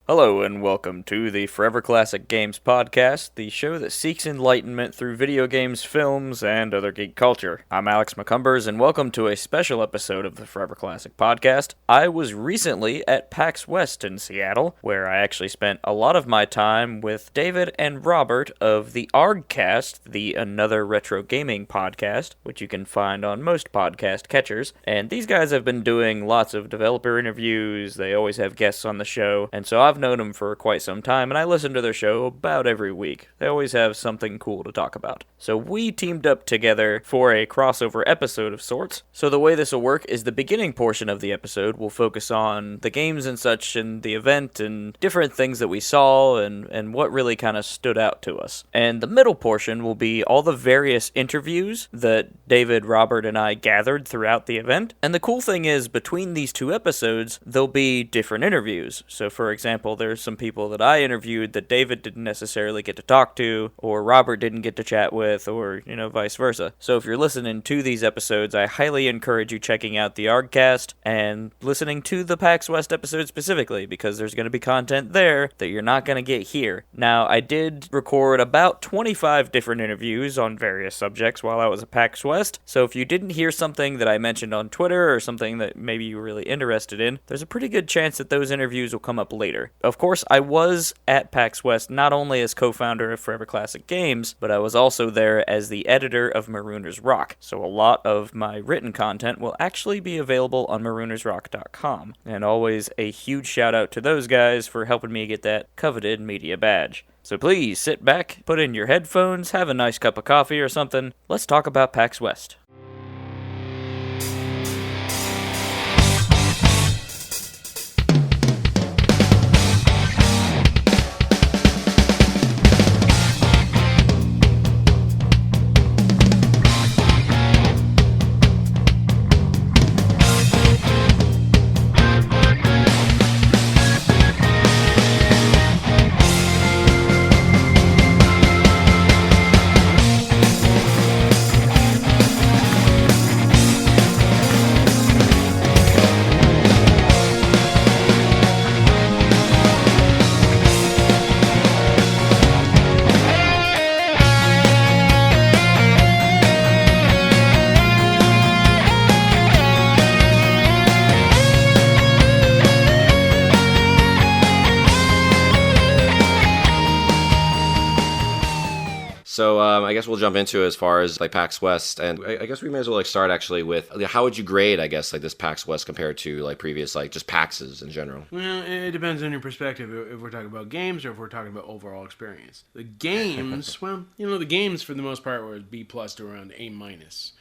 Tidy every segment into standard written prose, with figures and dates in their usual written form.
Hello and welcome to the Forever Classic Games podcast, the show that seeks enlightenment through video games, films, and other geek culture. I'm Alex McCumbers and welcome to a special episode of the Forever Classic podcast. I was recently at PAX West in Seattle, where I actually spent a lot of my time with David and Robert of the ARGcast, the Another Retro Gaming podcast, which you can find on most podcast catchers. And these guys have been doing lots of developer interviews, they always have guests on the show, and so I've known them for quite some time, and I listen to their show about every week. They always have something cool to talk about. So we teamed up together for a crossover episode of sorts. So the way this will work is the beginning portion of the episode will focus on the games and such and the event and different things that we saw and what really kind of stood out to us. And the middle portion will be all the various interviews that David, Robert, and I gathered throughout the event. And the cool thing is, between these two episodes, there'll be different interviews. So for example, there's some people that I interviewed that David didn't necessarily get to talk to, or Robert didn't get to chat with, or, vice versa. So if you're listening to these episodes, I highly encourage you checking out the ARGcast and listening to the PAX West episode specifically, because there's going to be content there that you're not going to get here. Now, I did record about 25 different interviews on various subjects while I was at PAX West, so if you didn't hear something that I mentioned on Twitter or something that maybe you were really interested in, there's a pretty good chance that those interviews will come up later. Of course, I was at PAX West not only as co-founder of Forever Classic Games, but I was also there as the editor of Marooner's Rock, so a lot of my written content will actually be available on maroonersrock.com. And always a huge shout out to those guys for helping me get that coveted media badge. So please sit back, put in your headphones, have a nice cup of coffee or something. Let's talk about PAX West. So I guess we'll jump into as far as PAX West, and I guess we may as well start actually with how would you grade this PAX West compared to previous just PAXs in general? Well, it depends on your perspective. If we're talking about games or if we're talking about overall experience. The games, the games for the most part were B+ to around A-.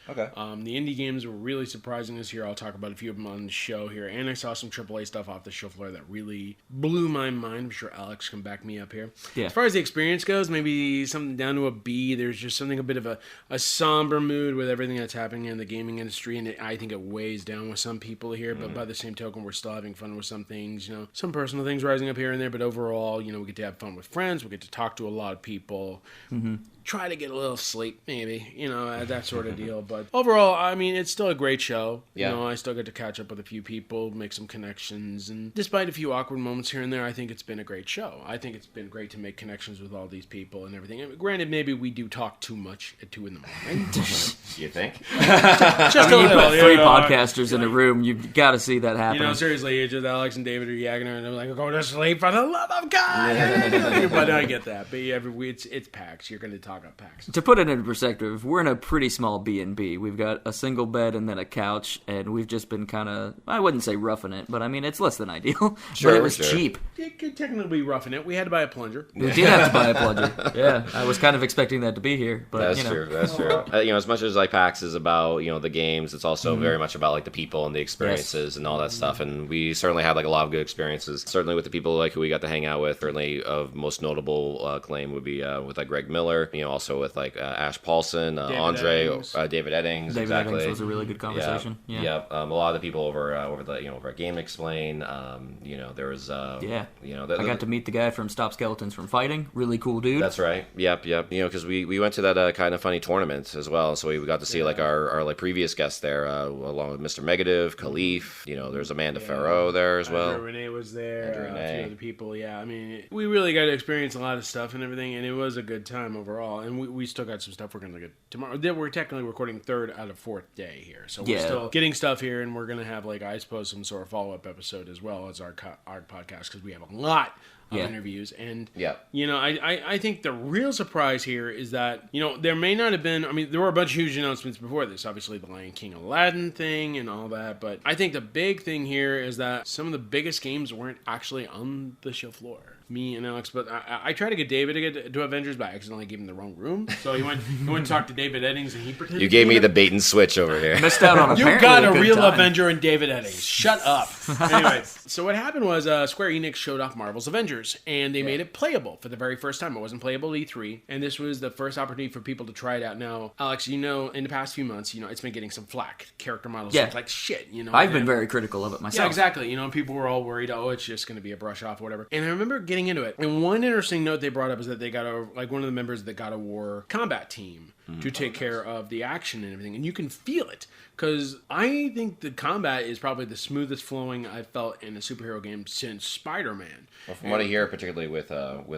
Okay. The indie games were really surprising this year. I'll talk about a few of them on the show here, and I saw some AAA stuff off the show floor that really blew my mind. I'm sure Alex can back me up here. Yeah. As far as the experience goes, maybe something down to a B. There's just something a bit of a somber mood with everything that's happening in the gaming industry, and I think it weighs down with some people here. But by the same token, we're still having fun with some things. Some personal things rising up here and there, but overall, we get to have fun with friends. We get to talk to a lot of people. Mm-hmm. Try to get a little sleep, maybe, that sort of deal. But overall, it's still a great show. Yeah. I still get to catch up with a few people, make some connections. And despite a few awkward moments here and there, I think it's been a great show. I think it's been great to make connections with all these people and everything. And granted, maybe we do talk too much at 2 a.m. You think? Just I mean, you put 3 know, podcasters in a room, you've got to see that happen. Seriously, it's just Alex and David are yakking and they're like, go to sleep for the love of God. But I get that. But it's PAX. You're going to talk about PAX. To put it into perspective, we're in a pretty small B&B. We've got a single bed and then a couch, and we've just been kind of, I wouldn't say roughing it, but it's less than ideal. Sure, but it was sure. cheap. It could technically be roughing it. We had to buy a plunger. We did have to buy a plunger. Yeah, I was kind of expecting that to be here. But, That's true. That's true. As much as PAX is about the games, it's also very much about the people and the experiences and all that stuff. And we certainly had a lot of good experiences. Certainly with the people who we got to hang out with. Certainly of most notable claim would be with Greg Miller. Also with Ash Paulson, David Andre, Eddings. David Eddings. David exactly. Eddings was a really good conversation. Yeah. A lot of the people over at Game Explain. There was I got to meet the guy from Stop Skeletons from Fighting. Really cool dude. That's right. Yep. because we went to that kind of funny tournament as well, so we got to see like our like previous guests there, along with Mr. Negative, Khalif. There's Amanda Farrow there as well. Renee was there. Andrew Renee. A few other people. Yeah, I mean, we really got to experience a lot of stuff and everything, and it was a good time overall. And we still got some stuff we're gonna look at tomorrow. We're technically recording 3rd out of 4th day here, so we're still getting stuff here, and we're gonna have like I suppose some sort of follow-up episode as well as our podcast, because we have a lot of interviews. And I think the real surprise here is that there may not have been, I mean, there were a bunch of huge announcements before this, obviously the Lion King Aladdin thing and all that, but I think the big thing here is that some of the biggest games weren't actually on the show floor. Me and Alex, but I tried to get David to get to Avengers, but I accidentally gave him the wrong room. So he went to talk to David Eddings, and he pretended. You gave me the bait and switch over here. Missed out on You got a real Avenger in David Eddings. Shut up. Anyway, so what happened was Square Enix showed off Marvel's Avengers, and they made it playable for the very first time. It wasn't playable at E3, and this was the first opportunity for people to try it out. Now, Alex, in the past few months, it's been getting some flack. Character models look like shit. I've been very critical of it myself. Yeah, exactly. People were all worried, it's just going to be a brush off or whatever. And I remember getting into it, and one interesting note they brought up is that they got one of the members of the God of War combat team to take care of the action and everything, and you can feel it. Because I think the combat is probably the smoothest flowing I've felt in a superhero game since Spider-Man. Well, from what I hear, particularly with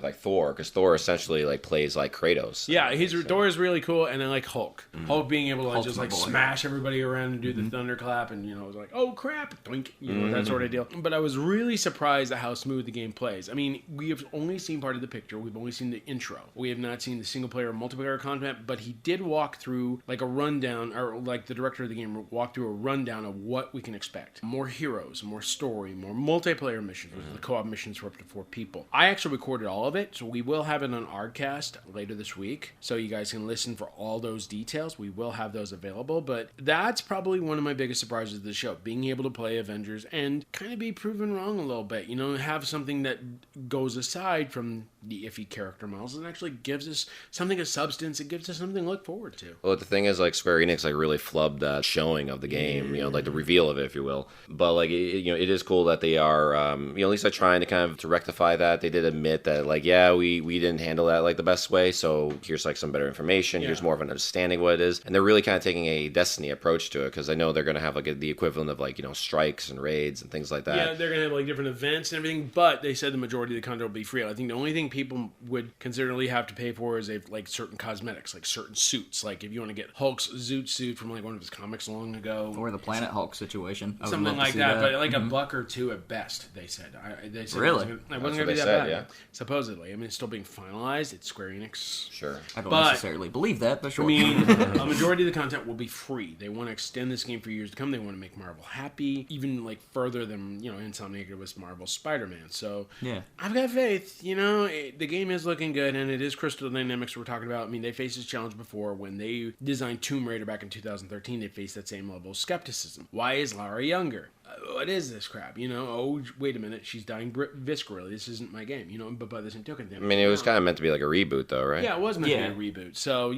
like Thor, because Thor essentially like plays like Kratos. Yeah, Thor is really cool, and I like Hulk. Hulk being able to just like smash everybody around and do the thunderclap, and it was like, oh crap, doink, that sort of deal. But I was really surprised at how smooth the game plays. I mean, we have only seen part of the picture. We've only seen the intro. We have not seen the single player or multiplayer content, but he did walk through like a rundown, or like the director of the game walk through a rundown of what we can expect. More heroes, more story, more multiplayer missions. The co-op missions for up to 4 people. I actually recorded all of it, so we will have it on ARGcast later this week, so you guys can listen for all those details. We will have those available, but that's probably one of my biggest surprises of the show, being able to play Avengers and kind of be proven wrong a little bit, have something that goes aside from the iffy character models and actually gives us something of substance. It gives us something to look forward to. Well, the thing is, like, Square Enix like really flubbed that showing of the game, like the reveal of it, if you will. But like, it is cool that they are, at least they're trying to kind of to rectify that. They did admit that, like, we didn't handle that like the best way. So here's like some better information. Here's more of an understanding of what it is, and they're really kind of taking a Destiny approach to it, because I know they're going to have like the equivalent of like strikes and raids and things like that. Yeah, they're going to have like different events and everything. But they said the majority of the content will be free. I think the only thing people would considerably have to pay for is like certain cosmetics, like certain suits. Like if you want to get Hulk's Zoot suit from like one of his comics long ago, or the Planet Hulk situation, something like that. But like a buck or two at best, they said. They said really, it wasn't going to be that bad. Yeah. Supposedly, I mean, it's still being finalized. It's Square Enix. Sure, I don't necessarily believe that, but sure. I mean, a majority of the content will be free. They want to extend this game for years to come. They want to make Marvel happy, even like further than Insomniac was Marvel's Spider-Man. So yeah, I've got faith. The game is looking good, and it is Crystal Dynamics we're talking about. I mean, they faced this challenge before when they designed Tomb Raider back in 2013. They faced that same level of skepticism. Why is Lara younger? What is this crap? Oh, wait a minute, she's dying viscerally. This isn't my game, but by the same token, I mean, it was kind of meant to be like a reboot, though, right? Yeah, it was meant to be a reboot. So,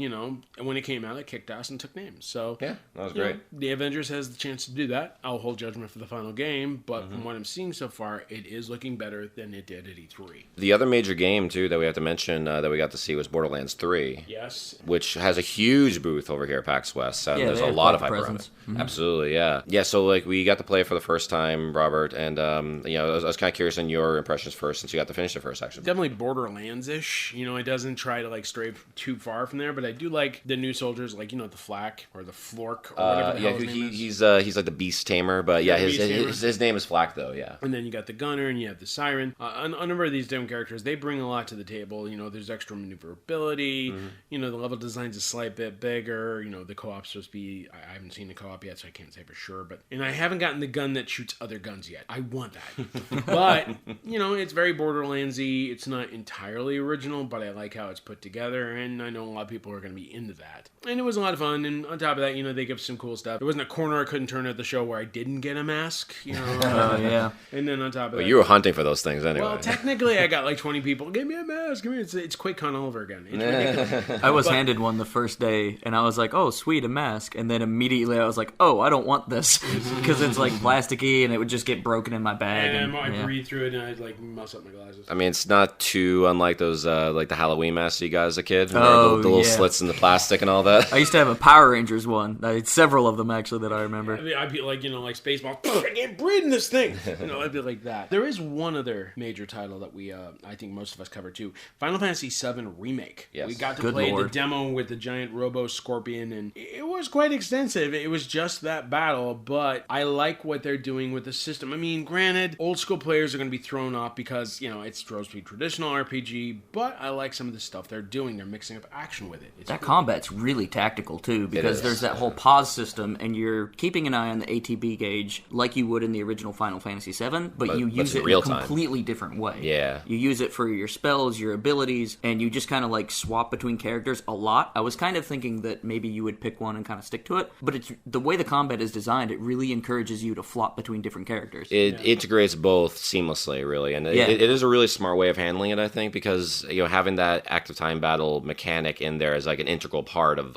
when it came out, it kicked ass and took names. So, yeah, that was great. The Avengers has the chance to do that. I'll hold judgment for the final game, but from what I'm seeing so far, it is looking better than it did at E3. The other major game, too, that we have to mention that we got to see was Borderlands 3. Yes. Which has a huge booth over here at PAX West. There's a lot of hype around it. Absolutely, yeah. Yeah, so, like, we got to play it for the first time, Robert, and I was kind of curious on your impressions first, since you got to finish it first, actually. Definitely Borderlands-ish. It doesn't try to like stray too far from there, but I do like the new soldiers, like the Flak or the Flork or whatever the hell his name is. He's like the Beast Tamer, but his name is Flak though, yeah. And then you got the Gunner and you have the Siren. A number of these different characters, they bring a lot to the table. There's extra maneuverability. The level design's a slight bit bigger. The co-op's supposed to be. I haven't seen the co-op yet, so I can't say for sure. And I haven't gotten the gun that shoots other guns yet. I want that. But, it's very Borderlands-y. It's not entirely original, but I like how it's put together, and I know a lot of people are going to be into that. And it was a lot of fun, and on top of that, they give some cool stuff. There wasn't a corner I couldn't turn at the show where I didn't get a mask, Oh, yeah. And then on top of that... you were hunting for those things anyway. Well, technically, I got like 20 people, give me a mask, give me... It's QuakeCon all over again. It's ridiculous. I was handed one the first day, and I was like, oh, sweet, a mask. And then immediately I was like, oh, I don't want this, because it's like plasticky, and it would just get broken in my bag. And I breathe through it, and I'd like mess up my glasses. I mean, it's not too unlike those like the Halloween masks you got as a kid. Oh, the little slits in the plastic and all that. I used to have a Power Rangers one. I had several of them actually that I remember. I mean, I'd be like, like Spaceball. I can't breathe in this thing. I'd be like that. There is one other major title that we, I think most of us covered too. Final Fantasy VII Remake. Yes. We got to Good play Lord. the demo with the giant Robo Scorpion, and it was quite extensive. It was just that battle, but I like what they're doing with the system. I mean, granted, old school players are going to be thrown off because, it's supposed to be traditional RPG, but I like some of the stuff they're doing. They're mixing up action with it. It's That cool. combat's really tactical too, because there's that whole pause system, and you're keeping an eye on the ATB gauge like you would in the original Final Fantasy VII, but you use it in a completely different way. Yeah. You use it for your spells, your abilities, and you just kind of like swap between characters a lot. I was kind of thinking that maybe you would pick one and kind of stick to it, but it's the way the combat is designed, it really encourages you to flop between different characters. It integrates both seamlessly, really, and it is a really smart way of handling it, I think, because having that active time battle mechanic in there is like an integral part of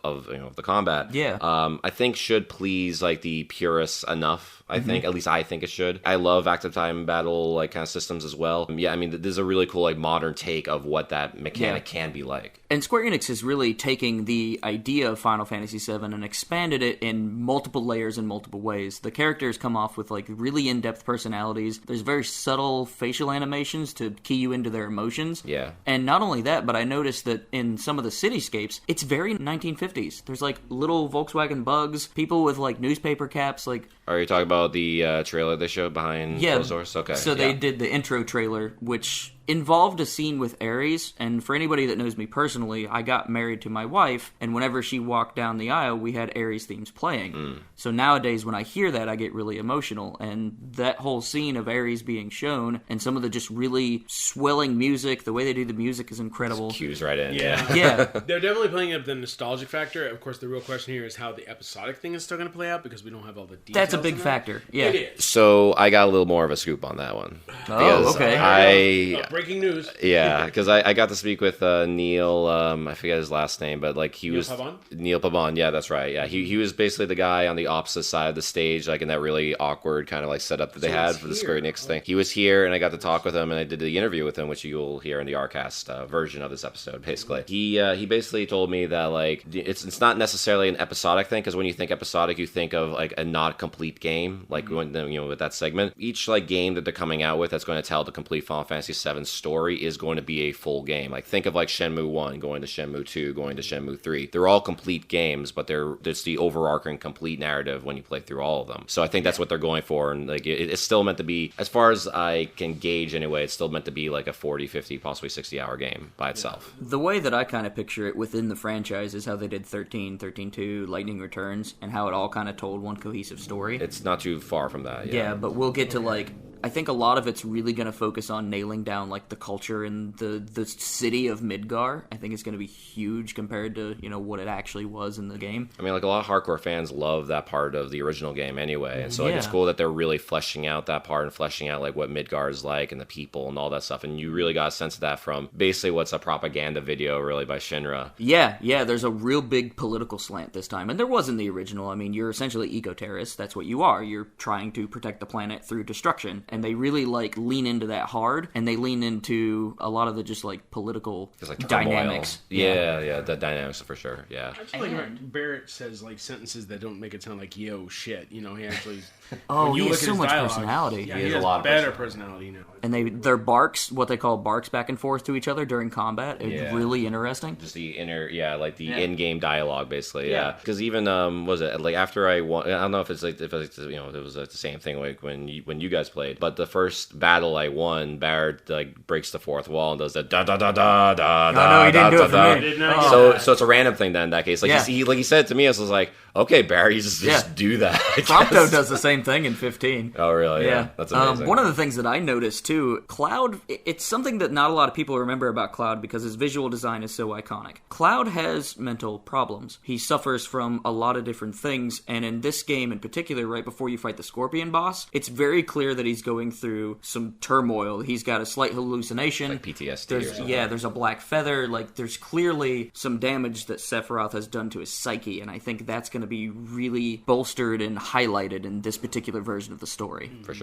the combat. Yeah. I think should please like the purists enough. I think, at least I think it should. I love active time battle like kind of systems as well. Yeah, I mean, this is a really cool like modern take of what that mechanic can be like. And Square Enix is really taking the idea of Final Fantasy VII and expanded it in multiple layers in multiple ways. The characters come off with like really in-depth personalities. There's very subtle facial animations to key you into their emotions. Yeah. And not only that, but I noticed that in some of the cityscapes, it's very 1950s. There's like little Volkswagen bugs, people with like newspaper caps, like... Are you talking about the trailer they showed behind closed doors? Okay. So they did the intro trailer, which involved a scene with Ares, and for anybody that knows me personally, I got married to my wife, and whenever she walked down the aisle, we had Ares themes playing. So nowadays, when I hear that, I get really emotional, and that whole scene of Ares being shown, and some of the just really swelling music, the way they do the music is incredible. Cues right in. Yeah. They're definitely playing up the nostalgic factor. Of course, the real question here is how the episodic thing is still going to play out, because we don't have all the details. That's a big factor. Yeah. It is. So I got a little more of a scoop on that one. Oh, okay. Breaking news. Yeah, because I got to speak with Neil, I forget his last name, but like Neil Pavon, yeah, that's right. Yeah, he was basically the guy on the opposite side of the stage, like in that really awkward kind of like setup that they had for the Square Enix thing. He was here, and I got to talk with him, and I did the interview with him, which you'll hear in the ARGcast version of this episode, basically. He basically told me that like it's not necessarily an episodic thing, because when you think episodic, you think of like a not complete game, like when, with that segment. Each like game that they're coming out with that's going to tell the complete Final Fantasy VII story is going to be a full game. Like think of like Shenmue 1 going to Shenmue 2 going to Shenmue 3. They're all complete games, but it's the overarching complete narrative when you play through all of them. So I think that's what they're going for, and like it's still meant to be, as far as I can gauge anyway, it's still meant to be like a 40, 50, possibly 60-hour game by itself. The way that I kind of picture it within the franchise is how they did 13, 13-2, Lightning Returns, and how it all kind of told one cohesive story. It's not too far from that. Yeah, but we'll get to like... I think a lot of it's really going to focus on nailing down like the culture and the city of Midgar. I think it's going to be huge compared to what it actually was in the game. I mean, like a lot of hardcore fans love that part of the original game anyway, and so like, it's cool that they're really fleshing out that part and fleshing out like what Midgar is like and the people and all that stuff. And you really got a sense of that from basically what's a propaganda video really by Shinra. Yeah. There's a real big political slant this time, and there was in the original. I mean, you're essentially eco-terrorists. That's what you are. You're trying to protect the planet through destruction. And they really like lean into that hard, and they lean into a lot of the just like political dynamics. Yeah, the dynamics for sure. Yeah. I just like Barrett says like sentences that don't make it sound like yo shit. He actually. He has so much personality. Yeah, he has a lot of better personality now. And their barks, what they call barks back and forth to each other during combat, is really interesting. Just the inner, like the in-game dialogue, basically. Yeah, because even was it like after I won? I don't know if it's like it was like the same thing like when you guys played. But the first battle I won, Barrett like breaks the fourth wall and does the da da da da da da. No, he didn't do it for me. So it's a random thing then in that case. Like he said to me, I was like, okay, Barry, just do that. Prompto does the same thing in 15. Oh, really? Yeah. That's amazing. One of the things that I noticed too, Cloud, it's something that not a lot of people remember about Cloud because his visual design is so iconic. Cloud has mental problems. He suffers from a lot of different things, and in this game in particular, right before you fight the Scorpion boss, it's very clear that he's going through some turmoil. He's got a slight hallucination. Like PTSD There's, or something. yeah, there's a black feather. Like, there's clearly some damage that Sephiroth has done to his psyche, and I think that's going to be really bolstered and highlighted in this particular version of the story. For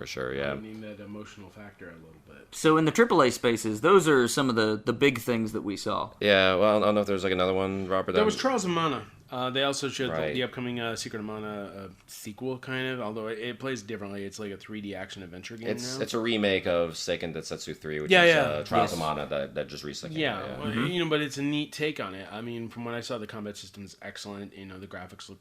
sure, yeah. I need that emotional factor a little bit. So in the AAA spaces, those are some of the big things that we saw. Yeah, well, I don't know if there's like another one, Robert. There was Trials of Mana. They also showed Right. the upcoming Secret of Mana sequel, kind of, although it plays differently. It's like a 3D action adventure game now. It's a remake of Seiken Densetsu 3, which Yeah, is yeah. Trials Yes. of Mana that just recently came Yeah, out. well, but it's a neat take on it. I mean, from what I saw, the combat system's excellent. The graphics look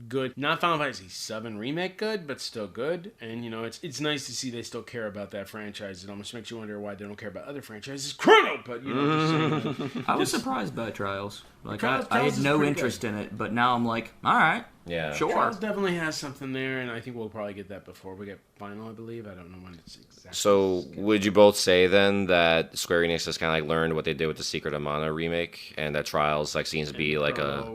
good. Not Final Fantasy VII Remake good, but still good. And, it's nice to see they still care about that franchise. It almost makes you wonder why they don't care about other franchises. Chrono! But, just saying, I was surprised by Trials. Like, Trials I had is no pretty interest in it, but now I'm like, all right, Yeah. sure. Trials definitely has something there, and I think we'll probably get that before we get Final, I believe. I don't know when it's exactly. So, would you both say then that Square Enix has kind of like learned what they did with the Secret of Mana remake, and that Trials like seems to be like a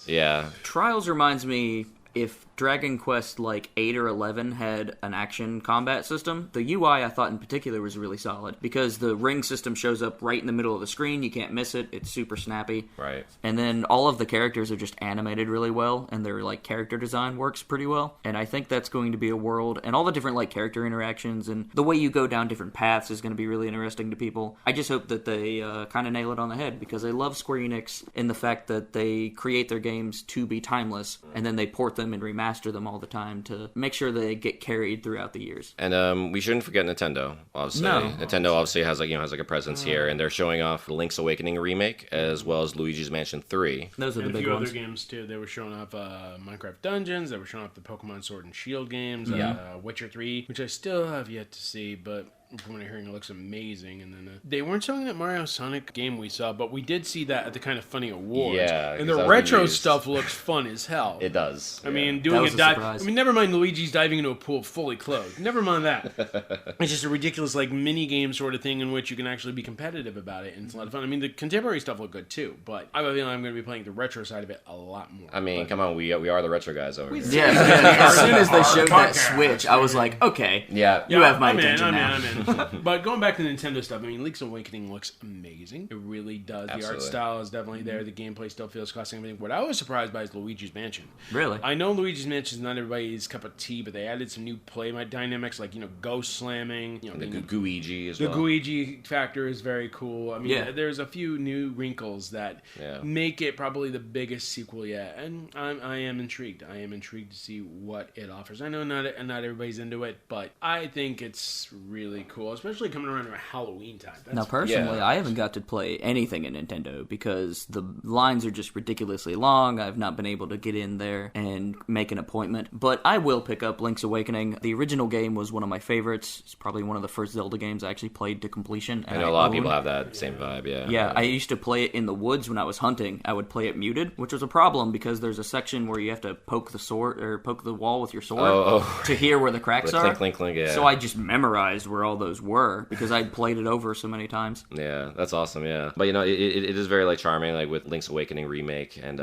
yeah. Trials reminds me if Dragon Quest like 8 or 11 had an action combat system, the UI I thought in particular was really solid because the ring system shows up right in the middle of the screen. You can't miss it. It's super snappy. Right. And then all of the characters are just animated really well, and their like character design works pretty well. And I think that's going to be a world, and all the different like character interactions and the way you go down different paths is going to be really interesting to people. I just hope that they kind of nail it on the head because I love Square Enix in the fact that they create their games to be timeless, and then they port them and remaster them all the time to make sure they get carried throughout the years. And we shouldn't forget Nintendo. Obviously, No. Nintendo obviously has a presence here, and they're showing off the Link's Awakening remake as well as Luigi's Mansion 3. Those are And the a big few ones. other games too. They were showing off Minecraft Dungeons. They were showing off the Pokemon Sword and Shield games. Witcher 3, which I still have yet to see, but from what I'm hearing, it looks amazing. And then they weren't showing that Mario Sonic game we saw, but we did see that at the Kind of Funny Awards. Yeah, and 'cause the that was retro used. stuff looks fun as hell. It does. I mean, That doing was a a dive. surprise. I mean, never mind Luigi's diving into a pool fully clothed. Never mind that. It's just a ridiculous like mini game sort of thing in which you can actually be competitive about it, and it's a lot of fun. I mean, the contemporary stuff looked good too, but I have a feeling I'm going to be playing the retro side of it a lot more. I mean, come on, we are the retro guys over here. Yeah, as soon as they showed that Switch, I was like, okay, Yeah. you have my I'm attention now. I'm in. But going back to Nintendo stuff, I mean, Link's Awakening looks amazing. It really does. The art Absolutely. style is definitely there. The gameplay still feels classic. Everything. What I was surprised by is Luigi's Mansion. Really? I know Luigi's Mansion is not everybody's cup of tea, but they added some new play dynamics, like ghost slamming. The Guigi as The well. Guigi factor is very cool. I mean, Yeah. there's a few new wrinkles that Yeah. make it probably the biggest sequel yet, and I am intrigued. I am intrigued to see what it offers. I know not everybody's into it, but I think it's really cool, especially coming around Halloween time. That's Now, personally, Yeah. I haven't got to play anything in Nintendo because the lines are just ridiculously long. I've not been able to get in there and make an appointment. But I will pick up Link's Awakening. The original game was one of my favorites. It's probably one of the first Zelda games I actually played to completion. I know a lot of people have that same vibe, yeah. Yeah, I used to play it in the woods when I was hunting. I would play it muted, which was a problem because there's a section where you have to poke the sword or poke the wall with your sword to hear where the cracks The are. clink, clink, clink, yeah. So I just memorized where all those were because I'd played it over so many times. Yeah, that's awesome. Yeah, but it is very like charming, like with Link's Awakening remake, and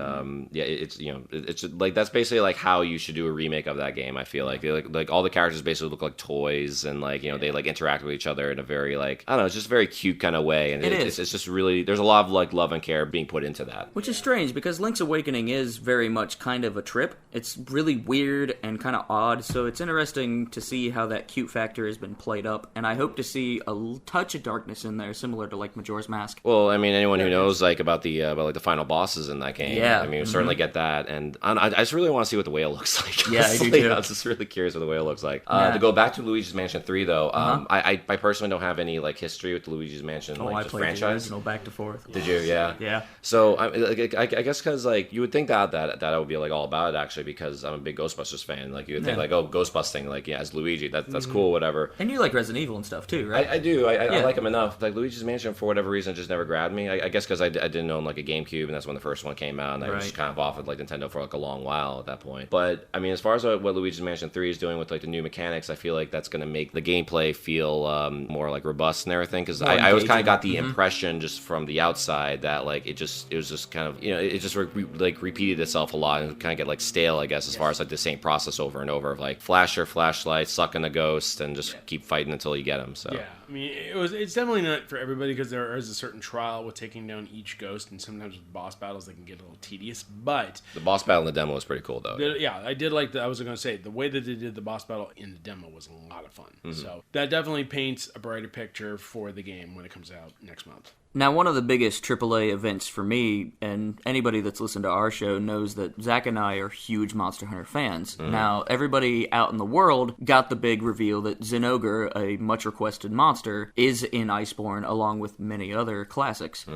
it's it's like that's basically like how you should do a remake of that game. I feel like all the characters basically look like toys, and they like interact with each other in a very like I don't know, it's just a very cute kind of way, and it's just really there's a lot of like love and care being put into that. Which is strange because Link's Awakening is very much kind of a trip. It's really weird and kind of odd, so it's interesting to see how that cute factor has been played up, and I hope to see a touch of darkness in there, similar to like Majora's Mask. Well, I mean, anyone who knows like about the final bosses in that game, Yeah. I mean, we certainly get that, and I just really want to see what the whale looks like. Yeah, I do honestly. too. I'm just really curious what the whale looks like. Yeah. To go back to Luigi's Mansion 3, though, I personally don't have any like history with the Luigi's Mansion I just played the franchise. original back to forth. Did you? Yeah. Yeah. So I guess because like you would think that I would be like all about it actually because I'm a big Ghostbusters fan. Like you would think like Ghostbusting like as Luigi that's cool whatever. And you like Resident Evil and stuff too, right? I do. I like them enough. Like Luigi's Mansion, for whatever reason, just never grabbed me. I guess because I didn't own like a GameCube, and that's when the first one came out, and I was kind of off of like Nintendo for like a long while at that point. But I mean, as far as what Luigi's Mansion 3 is doing with like the new mechanics, I feel like that's going to make the gameplay feel more like robust and everything. Because I always kind of got the impression just from the outside that like it was just kind of it just repeated itself a lot and kind of get like stale, I guess, as far as like the same process over and over of like flashlight, sucking a ghost, and just keep fighting until you get him. So I mean, it's definitely not for everybody because there is a certain trial with taking down each ghost, and sometimes with boss battles they can get a little tedious. But the boss battle in the demo was pretty cool, though. I did like I was going to say the way that they did the boss battle in the demo was a lot of fun. So that definitely paints a brighter picture for the game when it comes out next month. Now, one of the biggest AAA events for me, and anybody that's listened to our show knows that Zach and I are huge Monster Hunter fans. Now, everybody out in the world got the big reveal that Zinogre, a much-requested monster, is in Iceborne, along with many other classics.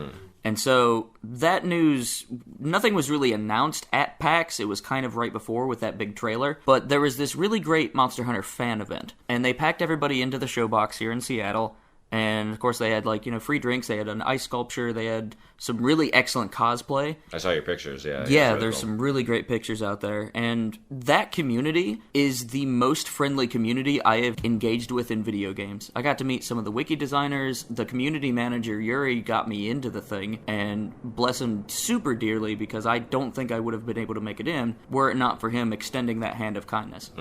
And so, that news, nothing was really announced at PAX. It was kind of right before with that big trailer. But there was this really great Monster Hunter fan event, and they packed everybody into the showbox here in Seattle. And, of course, they had, free drinks. They had an ice sculpture. They had some really excellent cosplay. I saw your pictures, yeah. Yeah, there's some really great pictures out there. And that community is the most friendly community I have engaged with in video games. I got to meet some of the wiki designers. The community manager, Yuri, got me into the thing. And bless him super dearly, because I don't think I would have been able to make it in were it not for him extending that hand of kindness.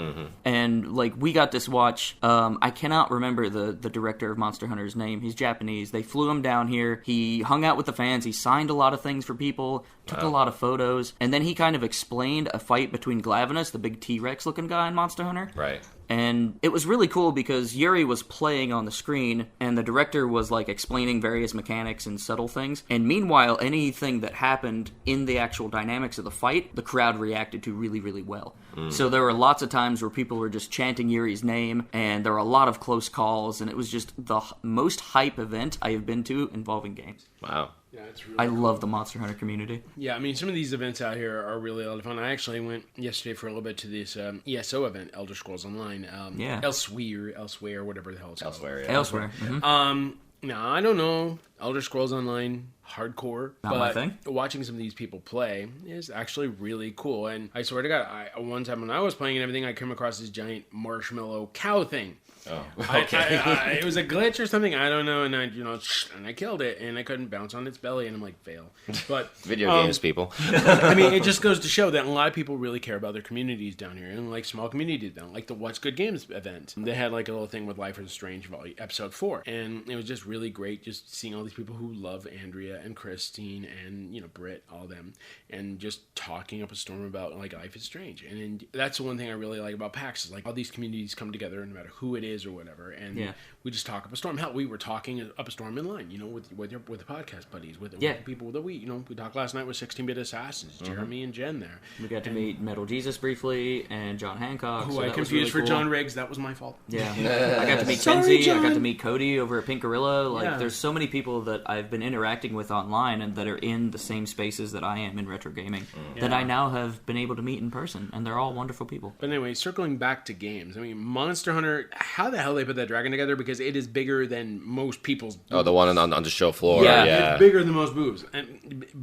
And, we got this watch. I cannot remember the director of Monster Hunter's name. He's Japanese. They flew him down here. He hung out with the fans. He signed a lot of things for people, took a lot of photos, and then he kind of explained a fight between Glavenus, the big T-Rex looking guy in Monster Hunter. Right. And it was really cool because Yuri was playing on the screen, and the director was, explaining various mechanics and subtle things. And meanwhile, anything that happened in the actual dynamics of the fight, the crowd reacted to really, really well. So there were lots of times where people were just chanting Yuri's name, and there were a lot of close calls, and it was just the most hype event I have been to involving games. Wow. Yeah, it's really I love the Monster Hunter community. Yeah, I mean, some of these events out here are really a lot of fun. I actually went yesterday for a little bit to this ESO event, Elder Scrolls Online. Elsewhere, whatever the hell it's called. Elsewhere. Mm-hmm. Now, I don't know Elder Scrolls Online hardcore, Not my thing. Watching some of these people play is actually really cool. And I swear to God, one time when I was playing and everything, I came across this giant marshmallow cow thing. Oh, okay. It was a glitch or something, I don't know, and I killed it, and I couldn't bounce on its belly, and I'm like, fail. But video games, people. I mean, it just goes to show that a lot of people really care about their communities down here, and small communities down, the What's Good Games event. They had a little thing with Life is Strange episode 4, and it was just really great just seeing all these people who love Andrea and Christine and Britt, all them, and just talking up a storm about Life is Strange. And that's the one thing I really like about PAX is all these communities come together, no matter who it is or whatever, and we just talk up a storm. Hell, we were talking up a storm in line, with the podcast buddies, with the people that we talked last night with 16-bit Assassins, Jeremy and Jen there. We got to meet Metal Jesus briefly and John Hancock. Who I confused for John Riggs. That was my fault. Yeah. I got to meet Kenzie. I got to meet Cody over at Pink Gorilla. There's so many people that I've been interacting with online and that are in the same spaces that I am in retro gaming that I now have been able to meet in person, and they're all wonderful people. But anyway, circling back to games, I mean, Monster Hunter, how the hell they put that dragon together, because it is bigger than most people's booths. Oh, the one on the show floor. Yeah, it's bigger than most booths. And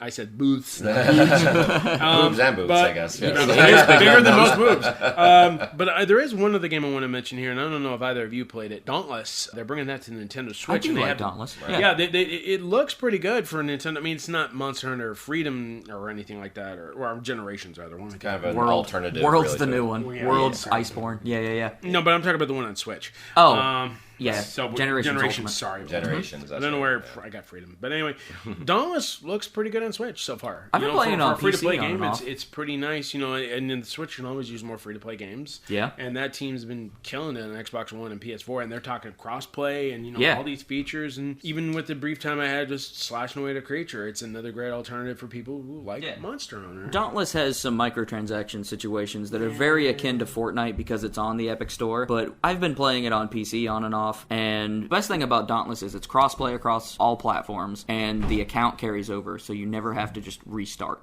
I said booths. Boobs and booths, I guess. It is bigger than most boobs. But there is one other game I want to mention here, and I don't know if either of you played it. Dauntless. They're bringing that to the Nintendo Switch. I do like Dauntless. Right. Yeah, it looks pretty good for Nintendo. I mean, it's not Monster Hunter Freedom or anything like that, or Generations, rather. One kind of an alternative. World's really, the new one. World's Iceborne. Yeah. No, but I'm talking about the one on Switch. Oh. Yeah, so Generations. Sorry, Generations. I don't know where I got Freedom, but anyway, Dauntless looks pretty good on Switch so far. I've been playing for on a free-to-play PC game. on and It's pretty nice, and then the Switch can always use more free-to-play games. Yeah, and that team's been killing it on Xbox One and PS4, and they're talking cross-play and all these features, and even with the brief time I had just slashing away at a creature, it's another great alternative for people who like Monster Hunter. Dauntless has some microtransaction situations that are very akin to Fortnite because it's on the Epic Store, but I've been playing it on PC on and off, and the best thing about Dauntless is it's cross-play across all platforms, and the account carries over, so you never have to just restart.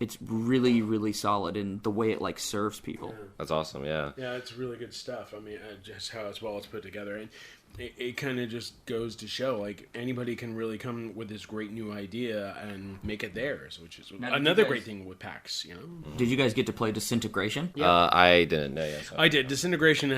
It's really, really solid in the way it like serves people. That's awesome. Yeah. Yeah, it's really good stuff. I mean, just how it's put together, and it kind of just goes to show like anybody can really come with this great new idea and make it theirs, which is another great thing with PAX. Did you guys get to play Disintegration? I didn't know. Yes, I did. Disintegration.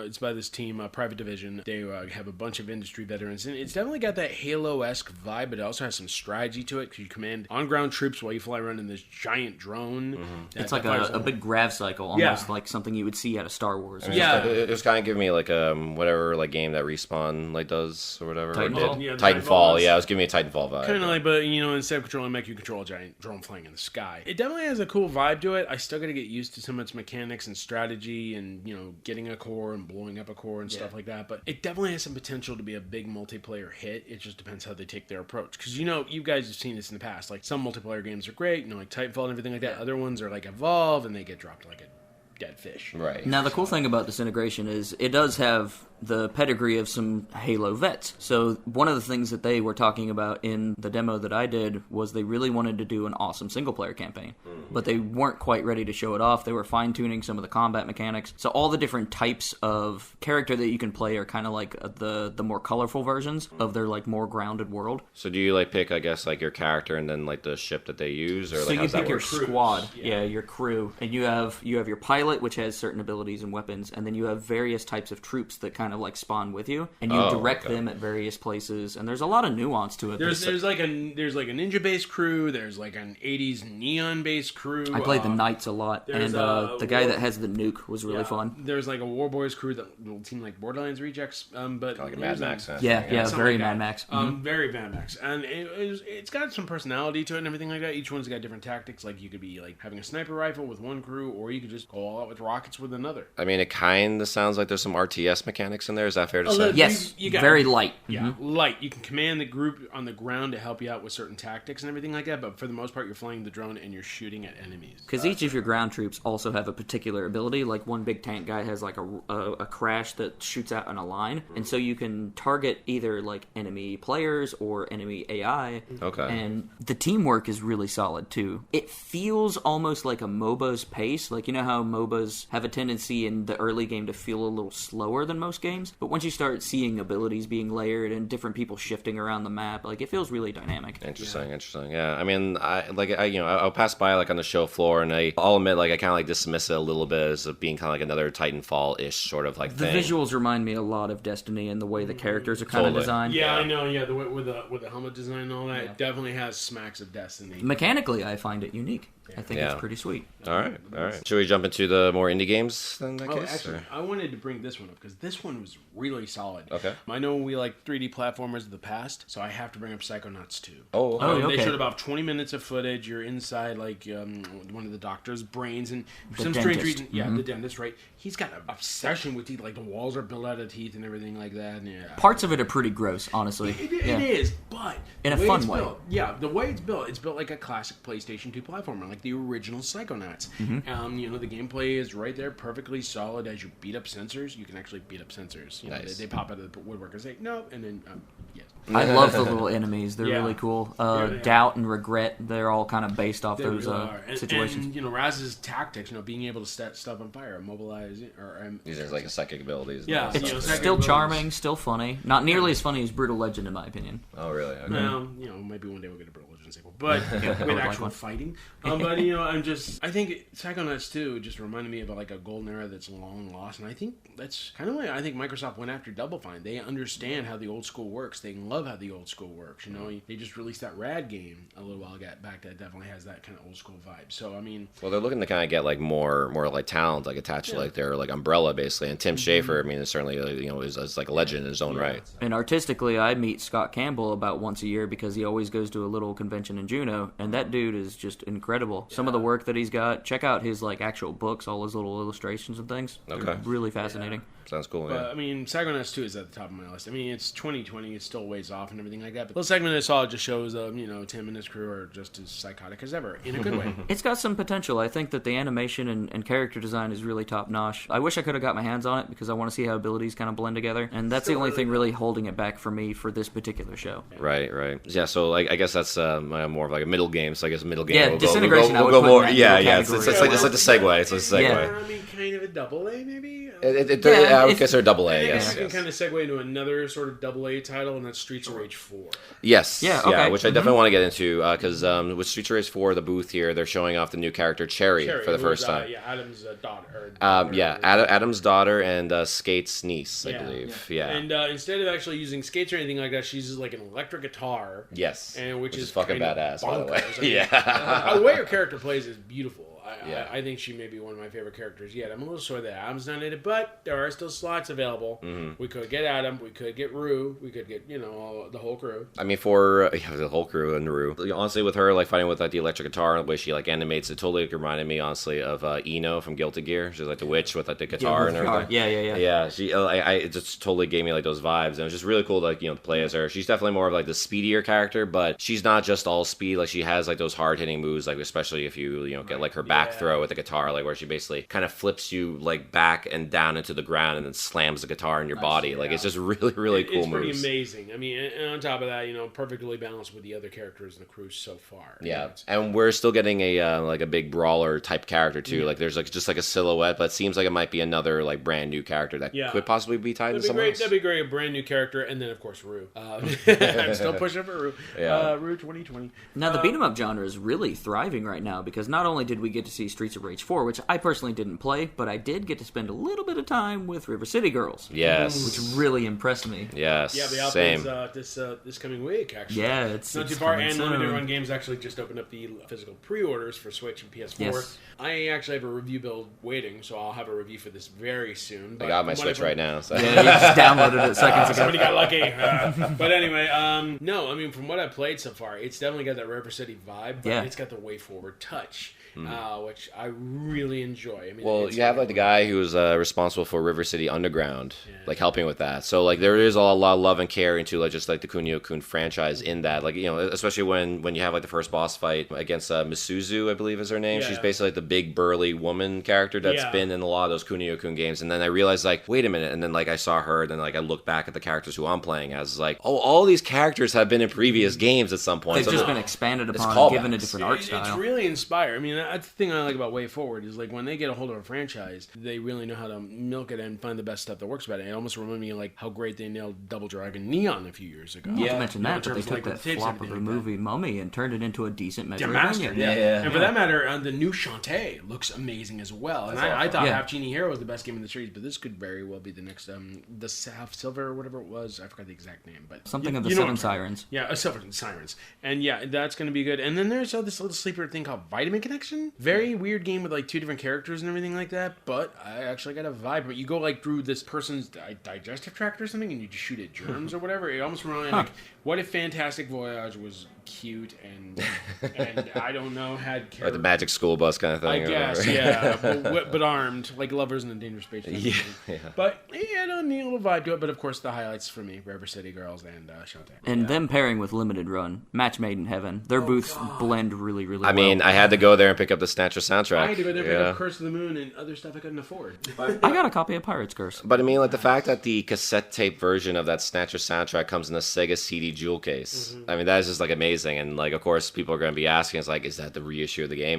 It's by this team, Private Division. They have a bunch of industry veterans, and it's definitely got that Halo-esque vibe, but it also has some strategy to it because you command on-ground troops while you fly around in this giant drone. It's like a big grav cycle, almost like something you would see out of Star Wars. It was kind of giving me like whatever like game that Respawn like does or whatever. Titanfall? Yeah, Titanfall. Yeah, it was giving me a Titanfall vibe. Kind of like, but instead of controlling mech, you control a giant drone flying in the sky. It definitely has a cool vibe to it. I still got to get used to some of its mechanics and strategy, and getting a core and blowing up a core and stuff like that. But it definitely has some potential to be a big multiplayer hit. It just depends how they take their approach. Because you guys have seen this in the past. Like some multiplayer games are great, like Titanfall and everything like that. Other ones are like Evolve and they get dropped like a dead fish. Right. Now the cool thing about Disintegration is it does have the pedigree of some Halo vets. So one of the things that they were talking about in the demo that I did was they really wanted to do an awesome single-player campaign. But they weren't quite ready to show it off. They were fine-tuning some of the combat mechanics. So all the different types of character that you can play are kind of like the more colorful versions of their like more grounded world. So do you like pick, I guess, like your character and then like the ship that they use? Or So like you how's that pick your work? squad, your crew, and you have your pilot, which has certain abilities and weapons, and then you have various types of troops that kind of like spawn with you, and you direct them at various places. And there's a lot of nuance to it. There's like a ninja based crew. There's like an 80s neon based crew. I played the Knights a lot, and the guy that has the nuke was really fun. There's like a War Boys crew that will seem like Borderlands rejects, but Kind of like a Mad Max. Very like Mad Max. Very Mad Max, and it's got some personality to it and everything like that. Each one's got different tactics. Like you could be like having a sniper rifle with one crew, or you could just go all out with rockets with another. I mean, it kind of sounds like there's some RTS mechanics in there. Is that fair to say? Yes, you got very light. Yeah, light. You can command the group on the ground to help you out with certain tactics and everything like that, but for the most part, you're flying the drone and you're shooting at enemies. Because each of your ground troops also have a particular ability. Like one big tank guy has like a crash that shoots out on a line, and so you can target either like enemy players or enemy AI. Okay. And the teamwork is really solid too. It feels almost like a MOBA's pace. Like how MOBAs have a tendency in the early game to feel a little slower than most games, but once you start seeing abilities being layered and different people shifting around the map, like it feels really dynamic. Interesting. Yeah, I mean, I'll pass by like on the show floor, and I'll admit, like I kind of like dismiss it a little bit as being kind of like another Titanfall-ish sort of like the thing. visuals remind me a lot of Destiny and the way the characters are kind of designed. Yeah, I know. Yeah, the way, with the helmet design and all that, it definitely has smacks of Destiny. Mechanically, I find it unique. I think it's pretty sweet. All right. Should we jump into the more indie games then, in that case? Actually, I wanted to bring this one up because this one was really solid. Okay. I know we like 3D platformers of the past, so I have to bring up Psychonauts 2. Oh, They showed about 20 minutes of footage. You're inside like one of the doctor's brains, and for some strange reason, the dentist, right? He's got an obsession with teeth. Like the walls are built out of teeth and everything like that. And, parts of it are pretty gross, honestly. It is, but in a fun way. The way it's built like a classic PlayStation 2 platformer, like the original Psychonauts. The gameplay is right there, perfectly solid. As you beat up sensors, you can actually beat up sensors. Nice. They pop out of the woodwork and say no, and then yes. I love the little enemies. They're really cool. Doubt and Regret, they're all kind of based off those situations. And Raz's tactics, being able to set stuff on fire, immobilize it, these are like psychic abilities. Yeah, it's still charming, still funny. Not nearly as funny as Brutal Legend, in my opinion. Oh, really? Okay. Well, maybe one day we'll get a Brutal Legend sequel, but with actual fighting. I think Psychonauts 2 just reminded me of like a golden era that's long lost, and I think that's kind of why I think Microsoft went after Double Fine. They understand how the old school works. They love how the old school works. They just released that Rad game a little while back that definitely has that kind of old school vibe. So I mean, well, they're looking to kind of get like more like talent like attached to like their like umbrella basically. And Tim Schafer, I mean, is certainly is like a legend in his own right. And artistically, I meet Scott Campbell about once a year because he always goes to a little convention in Juneau, and that dude is just incredible. Some of the work that he's got, check out his like actual books, all his little illustrations and things. Okay. They're really fascinating. Sounds cool. But, Yeah. I mean, Psychonauts 2 is at the top of my list. I mean, it's 2020, it's still ways off and everything like that. But the segment I saw just shows, Tim and his crew are just as psychotic as ever, in a good way. It's got some potential. I think that the animation and character design is really top-notch. I wish I could have got my hands on it because I want to see how abilities kind of blend together. And that's the only thing really holding it back for me for this particular show. Right. Yeah. So like, I guess that's more of like a middle game. So I guess middle game. Yeah, Disintegration. We'll go more. Yeah. It's like the segue. It's like the segue. Yeah. I mean, kind of a double A, maybe? I would consider double A. I Yes. can kind of segue into another sort of double A title, and that's Streets of Rage 4. Yes. Yeah, okay. Which I definitely want to get into because with Streets of Rage 4, the booth here, they're showing off the new character Cherry for the first time. Adam's daughter. Adam's daughter and Skate's niece, I believe. Yeah. And instead of actually using skates or anything like that, she uses like an electric guitar. Yes. And which is fucking badass, by the way. I mean, Yeah. The way her character plays is beautiful. Yeah. I think she may be one of my favorite characters yet. I'm a little sore that Adam's not in it, but there are still slots available. Mm-hmm. We could get Adam, we could get Rue, we could get, the whole crew. I mean, for the whole crew and Rue. Honestly, with her like fighting with like the electric guitar, the way she like animates it, totally reminded me honestly of Eno from Guilty Gear. She's like the witch with like the guitar and everything. Yeah. Yeah, she. It just totally gave me like those vibes, and it was just really cool to like to play as her. She's definitely more of like the speedier character, but she's not just all speed. Like she has like those hard hitting moves, like especially if you get like her back throw with the guitar, like where she basically kind of flips you like back and down into the ground and then slams the guitar in your body. Like it's just really cool It's moves. pretty amazing. I mean, and on top of that, perfectly balanced with the other characters in the crew so far. Yeah, and we're still getting a like a big brawler type character too. Like there's like just like a silhouette, but it seems like it might be another like brand new character that could possibly be tied to someone else. That'd be great. A brand new character, and then of course Rue. I'm still pushing for Rue. Rue 2020. Now the beat 'em up genre is really thriving right now because not only did we get to see Streets of Rage 4, which I personally didn't play, but I did get to spend a little bit of time with River City Girls. Yes, which really impressed me. Yes, yeah, the album's this coming week actually. Yeah, it's not too far. And Limited Run Games actually just opened up the physical pre-orders for Switch and PS4. Yes. I actually have a review build waiting, so I'll have a review for this very soon. I got my Switch right now. So. Yeah, you just downloaded it seconds ago. Somebody got lucky. But anyway, no, I mean, from what I've played so far, it's definitely got that River City vibe, but it's got the way forward touch. Which I really enjoy. I mean, you have like the guy who was responsible for River City Underground, like helping with that. So like there is a lot of love and care into like just like the Kunio-kun franchise in that. Like especially when you have like the first boss fight against Misuzu, I believe is her name. She's basically like the big burly woman character that's been in a lot of those Kunio-kun games. And then I realized like, wait a minute. And then like I saw her, and then like I looked back at the characters who I'm playing as like, oh, all these characters have been in previous games at some point. They've just been expanded upon and given a different art style. It's really inspired. I mean, that's the thing I like about Way Forward is like when they get a hold of a franchise, they really know how to milk it and find the best stuff that works about it. It almost reminded me of like how great they nailed Double Dragon Neon a few years ago. Not to mention that, but they took that flop of a movie Mummy and turned it into a decent Metroidvania. And for that matter, the new Shantae looks amazing as well. And I thought Half Genie Hero was the best game in the series, but this could very well be the next the Half Silver or whatever it was. I forgot the exact name, but something of the Seven Sirens. Yeah, Seven Sirens. And yeah, that's going to be good. And then there's this little sleeper thing called Vitamin Connection. Very weird game with like two different characters and everything like that, but I actually got a vibe. But you go like through this person's digestive tract or something, and you just shoot at germs or whatever. It almost reminded me like, what if Fantastic Voyage was cute and I don't know, had like the Magic School Bus kind of thing. I guess, yeah, but armed like lovers in a dangerous space. Yeah. But a neat little vibe to it. But of course, the highlights for me: River City Girls and Shantae. And them pairing with Limited Run, Match Made in Heaven. Their booths blend really well. I mean, I had to go there and pick up the Snatcher soundtrack. I had to go there and pick up Curse of the Moon and other stuff I couldn't afford. I got a copy of Pirate's Curse. But I mean, like the fact that the cassette tape version of that Snatcher soundtrack comes in a Sega CD jewel case. I mean, that is just like amazing. And like, of course, people are going to be asking, it's like, is that the reissue of the game?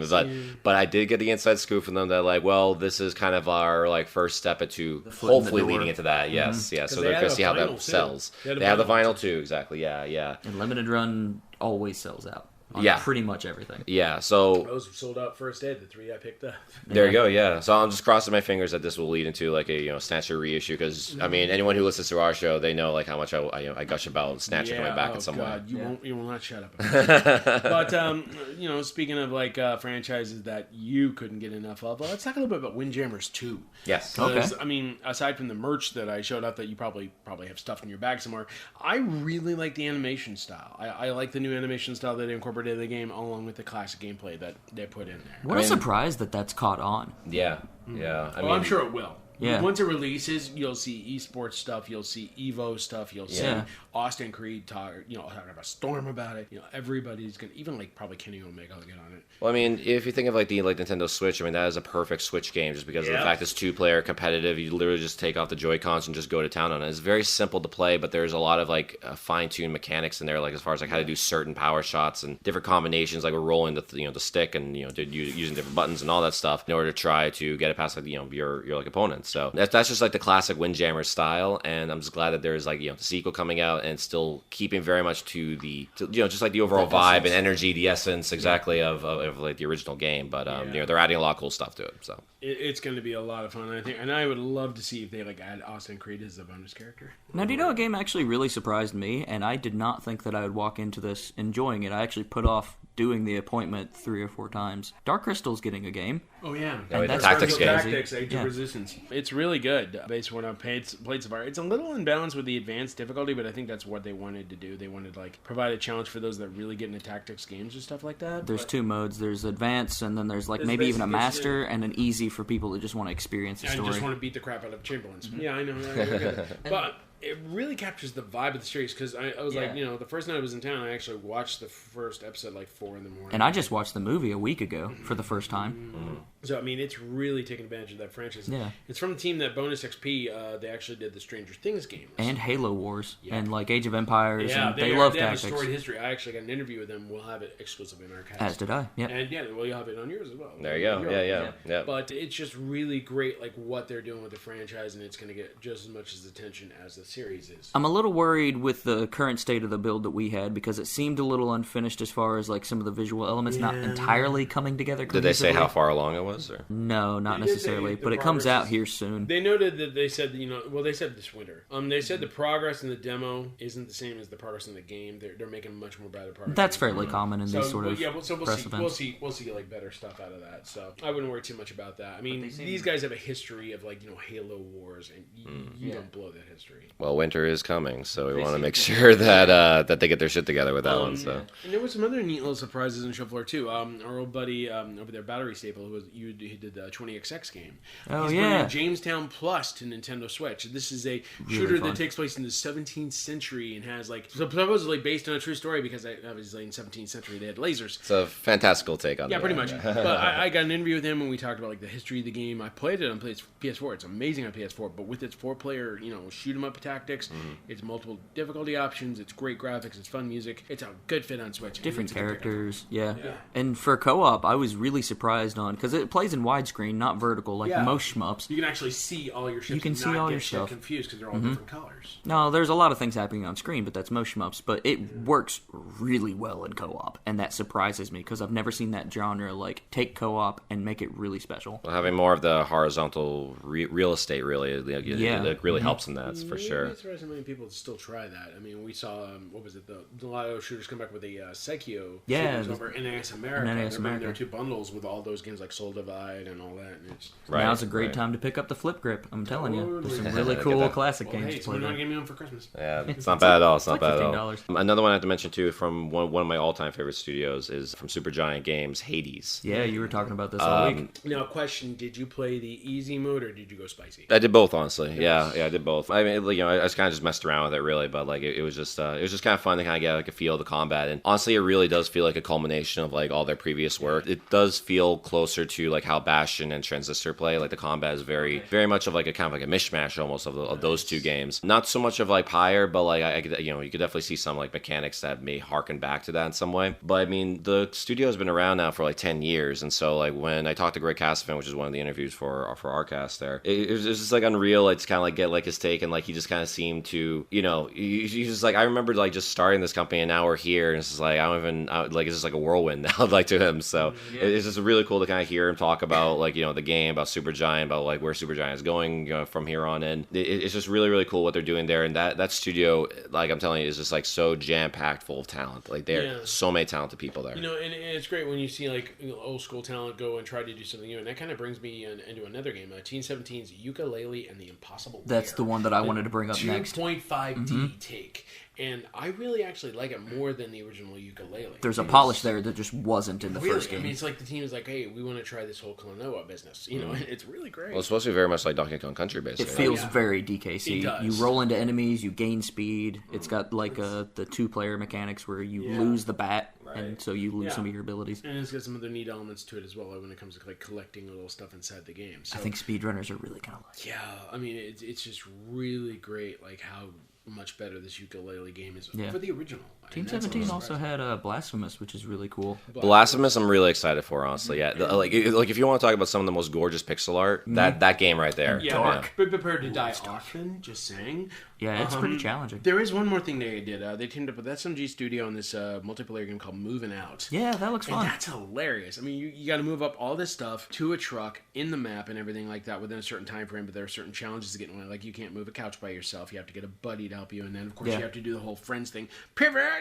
But I did get the inside scoop from them that like, well, this is kind of our like first step into hopefully leading into that. Yes, yeah. So they're going to see how that sells. They have the vinyl too, exactly. Yeah. And Limited Run always sells out. On pretty much everything. Yeah, so those sold out first day. The 3 I picked up. There you go. Yeah, so I'm just crossing my fingers that this will lead into like a Snatcher reissue because I mean anyone who listens to our show they know like how much I gush about Snatcher coming back in some way. You will not shut up. But speaking of like franchises that you couldn't get enough of, let's talk a little bit about Windjammers 2. Yes. Okay. I mean, aside from the merch that I showed up that you probably have stuffed in your bag somewhere, I really like the animation style. I like the new animation style that they incorporated in the game along with the classic gameplay that they put in there. What a surprise that's caught on. Yeah. I'm sure it will. Yeah. Once it releases, you'll see esports stuff, you'll see Evo stuff, you'll see Austin Creed talking about Storm about it. Everybody's gonna, even like probably Kenny Omega will get on it. Well, I mean, if you think of like the Nintendo Switch, I mean that is a perfect Switch game just because of the fact it's 2-player competitive. You literally just take off the Joy-Cons and just go to town on it. It's very simple to play, but there's a lot of like fine-tuned mechanics in there, like as far as like how to do certain power shots and different combinations, like we're rolling the stick and using different buttons and all that stuff in order to try to get it past like your like opponents. So that's just like the classic Windjammer style, and I'm just glad that there's like the sequel coming out and still keeping very much to just like the overall vibe and energy, the essence exactly of like the original game. But they're adding a lot of cool stuff to it. So it's going to be a lot of fun, I think, and I would love to see if they like add Austin Creed as a bonus character. Now, do you know a game actually really surprised me, and I did not think that I would walk into this enjoying it. I actually put off doing the appointment 3 or 4 times. Dark Crystal's getting a game. Oh yeah, and that's Tactics game. Tactics, Age of Resistance. It's really good based on what I've played so far. It's a little unbalanced with the advanced difficulty, but I think that's what they wanted to do. They wanted like provide a challenge for those that really get into tactics games and stuff like that. There's 2 modes. There's advanced, and then there's like maybe even a master and an easy for people that just want to experience the story. I just want to beat the crap out of Chamberlains. Mm-hmm. Yeah, I know. But it really captures the vibe of the series because I was like, the first night I was in town, I actually watched the first episode like 4 in the morning. And I just watched the movie a week ago for the first time. Mm-hmm. So, I mean, it's really taking advantage of that franchise. Yeah. It's from the team that Bonus XP, they actually did the Stranger Things games. And Halo Wars. Yeah. And, like, Age of Empires. Yeah, and they love tactics. They have a storied history. I actually got an interview with them. We'll have it exclusive in our cast. As did I, yeah. And, you'll have it on yours as well. There you go. Yeah. But it's just really great, like, what they're doing with the franchise, and it's going to get just as much as attention as the series is. I'm a little worried with the current state of the build that we had because it seemed a little unfinished as far as, like, some of the visual elements not entirely coming together. Did they say how far along it was? Or? No, not necessarily, but it comes out here soon. They noted that they said, they said this winter. They said the progress in the demo isn't the same as the progress in the game. They're making much more better progress. That's fairly common in these sort of press events. We'll see like better stuff out of that. So I wouldn't worry too much about that. I mean, these guys have a history of like Halo Wars, and you don't blow that history. Well, winter is coming, so we want to make sure that they get their shit together with that one. So and there was some other neat little surprises in show floor too. Our old buddy over there, Battery Staple, he did the 20XX game. Oh, He's bringing Jamestown Plus to Nintendo Switch. This is a shooter that takes place in the 17th century and has like supposedly based on a true story because obviously in the 17th century they had lasers. It's a fantastical take on that. Yeah, pretty much. But I got an interview with him and we talked about like the history of the game. I played it on PS4. It's amazing on PS4, but with its 4-player, shoot 'em up tactics, it's multiple difficulty options, it's great graphics, it's fun music. It's a good fit on Switch. Different characters, yeah. And for co-op, I was really surprised on because it plays in widescreen, not vertical like most shmups. You can actually see all your ships. You can see all your stuff. Confused because they're all different colors. No, there's a lot of things happening on screen, but that's most shmups. But it works really well in co-op, and that surprises me because I've never seen that genre like take co-op and make it really special. Well, having more of the horizontal real estate really, it really helps in that for sure. I'm surprised how many people still try that. I mean, we saw what was it? A lot of shooters come back with the Sekio shooters over NAS America. There are 2 bundles with all those games like Soul Divide and all that. And it's now's a great time to pick up the Flip Grip. I'm telling you, there's some really cool classic games. Hey, someone gave me one for Christmas. Yeah, it's not bad at all. It's not bad at all. Another one I have to mention too from one of my all-time favorite studios is from Supergiant Games, Hades. Yeah, you were talking about this all week. Now, question: did you play the easy mode or did you go spicy? I did both, honestly. Yeah, I did both. I mean, I just kind of just messed around with it, really, but like it was just kind of fun to kind of get like a feel of the combat, and honestly, it really does feel like a culmination of like all their previous work. It does feel closer to like how Bastion and Transistor play. Like the combat is very much of like a kind of like a mishmash almost of those 2 games. Not so much of like Pyre, but like I could, you could definitely see some like mechanics that may harken back to that in some way. But I mean, the studio has been around now for like 10 years, and so like when I talked to Greg Castafin, which is one of the interviews for ARGcast there, it was just like unreal. Like to kind of like get like his take, and like he just kind of seemed to, he's just like, I remember like just starting this company and now we're here, and it's just like like it's just like a whirlwind now like to him. So it's just really cool to kind of hear him talk about like the game, about Supergiant, about like where Supergiant is going from here on in. It's just really, really cool what they're doing there, and that studio, like I'm telling you, is just like so jam-packed full of talent. Like there are so many talented people there. And it's great when you see like old school talent go and try to do something new, and that kind of brings me into another game, Teen 17's Yooka-Laylee and the Impossible Lair. That's the one that I wanted to bring bring up next. 2.5D take. And I really actually like it more than the original ukulele. There's a polish there that just wasn't in the first game. I mean, it's like the team is like, hey, we want to try this whole Klonoa business. You know, it's really great. Well, it's supposed to be very much like Donkey Kong Country, basically. It feels very DKC. It does. You roll into enemies, you gain speed. It's got like the two-player mechanics where you lose the bat, and so you lose some of your abilities. And it's got some other neat elements to it as well, like when it comes to like collecting little stuff inside the game. So, I think speedrunners are really gonna like it. Yeah, I mean, it's just really great, like how much better this ukulele game is for the original. Team 17 also had Blasphemous, which is really cool. Blasphemous, I'm really excited for, honestly. Yeah, like if you want to talk about some of the most gorgeous pixel art, that game right there. Yeah, dark. But prepared to die often. Just saying. Yeah, it's pretty challenging. There is one more thing they did. They teamed up with SMG Studio on this multiplayer game called Moving Out. Yeah, that looks fun. And that's hilarious. I mean, you got to move up all this stuff to a truck in the map and everything like that within a certain time frame. But there are certain challenges to get in. Like you can't move a couch by yourself. You have to get a buddy to help you, and then of course you have to do the whole friends thing. Pivot.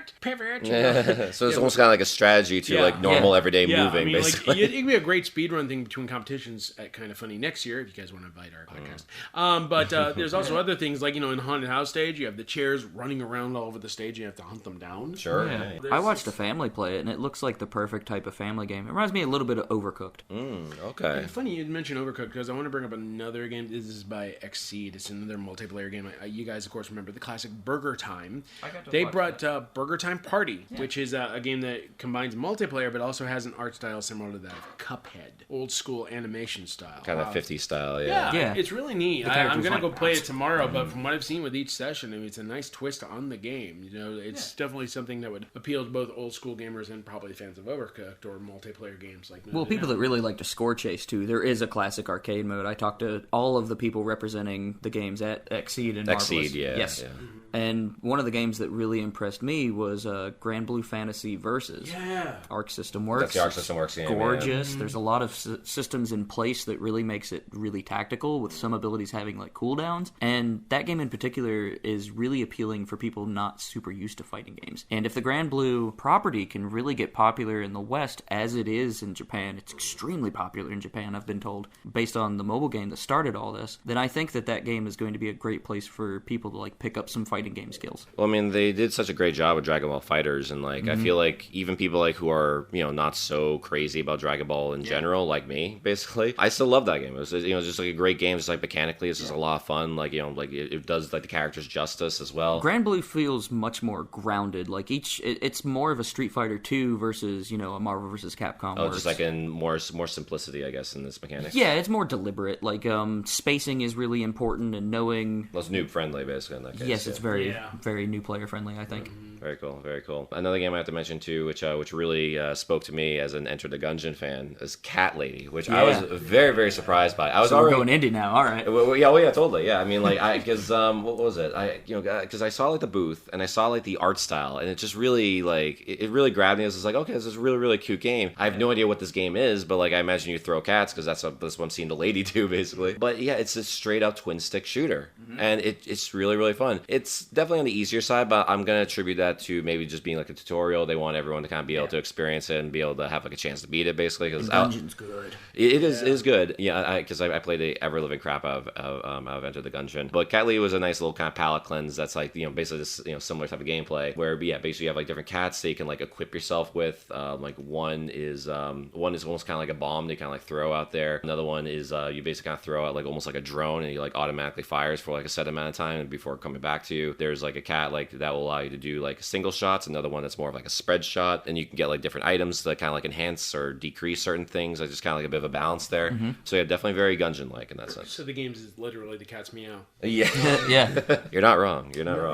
So it's almost kind of like a strategy to like normal everyday moving, I mean, basically. Like, it could be a great speedrun thing between competitions at Kind of Funny next year if you guys want to invite our podcast. But there's also other things like, in Haunted House stage, you have the chairs running around all over the stage and you have to hunt them down. Sure. Yeah. I watched a family play it, and it looks like the perfect type of family game. It reminds me a little bit of Overcooked. Okay. Yeah, funny you mentioned Overcooked because I want to bring up another game. This is by Exceed. It's another multiplayer game. You guys, of course, remember the classic Burger Time. They brought Burger Time Party, which is a game that combines multiplayer but also has an art style similar to that of Cuphead. Old school animation style. Kind of 50s style, yeah. It's really neat. I'm going to go play it tomorrow, but from what I've seen with each session, I mean, it's a nice twist on the game. It's definitely something that would appeal to both old school gamers and probably fans of Overcooked or multiplayer games like that. People that really like to score chase, too. There is a classic arcade mode. I talked to all of the people representing the games at Exceed and Marvelous. Exceed, yes. Yeah. And one of the games that really impressed me was Grand Blue Fantasy Versus. Yeah. Arc System Works. That's the Arc System Works game. Gorgeous. Yeah. There's a lot of systems in place that really makes it really tactical, with some abilities having like cooldowns. And that game in particular is really appealing for people not super used to fighting games. And if the Grand Blue property can really get popular in the West, as it is in Japan, it's extremely popular in Japan, I've been told, based on the mobile game that started all this, then I think that game is going to be a great place for people to like pick up some fighting game skills. Well, I mean, they did such a great job with Dragon Ball FighterZ, and like I feel like even people like who are not so crazy about Dragon Ball in general, like me, basically, I still love that game. It was just like a great game. Just like mechanically, it's just a lot of fun. Like like it does like the characters justice as well. Grand Blue feels much more grounded. Like it's more of a Street Fighter 2 versus a Marvel vs. Capcom. Oh, just like in more simplicity, I guess, in this mechanic. Yeah, it's more deliberate. Like spacing is really important, and knowing. Well, it's noob friendly, basically, in that case. Yes, it's very new player friendly, I think. Very cool, very cool. Another game I have to mention too, which really spoke to me as an Enter the Gungeon fan, is Cat Lady, which I was very, very surprised by. We're going indie now, all right. Well, yeah, totally. Yeah, I mean, like, because what was it? Because I saw like the booth and I saw like the art style, and it just really it really grabbed me. I was just like, okay, this is a really, really cute game. I have no idea what this game is, but like I imagine you throw cats because that's what I'm seeing the lady do, basically. But yeah, it's a straight up twin stick shooter, and it's really, really fun. It's definitely on the easier side, but I'm gonna attribute that to maybe just being like a tutorial. They want everyone to kind of be able to experience it and be able to have like a chance to beat it, basically. Because Gungeon's good. It is good. Yeah, because I played the ever living crap out of Enter the Gungeon. But Cat Lady was a nice little kind of palate cleanse. That's like basically this similar type of gameplay where basically you have like different cats that you can like equip yourself with. Like one is almost kind of like a bomb they kind of like throw out there. Another one is you basically kind of throw out like almost like a drone, and you like automatically fires for like a set amount of time before coming back to you. There's like a cat like that will allow you to do like single shots. Another one that's more of like a spread shot, and you can get like different items that kind of like enhance or decrease certain things. Like just kind of like a bit of a balance there. So yeah, definitely very Gungeon like in that sense. So the games is literally the cat's meow. Yeah. Yeah. You're not wrong.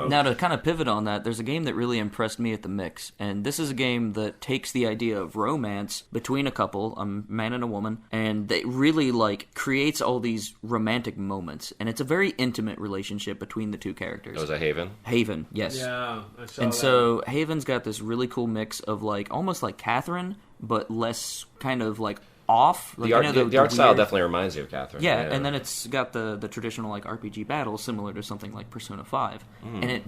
Now to kind of pivot on that, there's a game that really impressed me at the Mix, and this is a game that takes the idea of romance between a couple, a man and a woman, and they really like creates all these romantic moments, and it's a very intimate relationship between the two characters. Oh, is that Haven? Haven, yes. Yeah, I saw and that. So Haven's got this really cool mix of like almost like Catherine, but less kind of like off. Like, The art style weird... definitely reminds you of Catherine. Yeah, and then it's got the traditional like RPG battle similar to something like Persona 5. And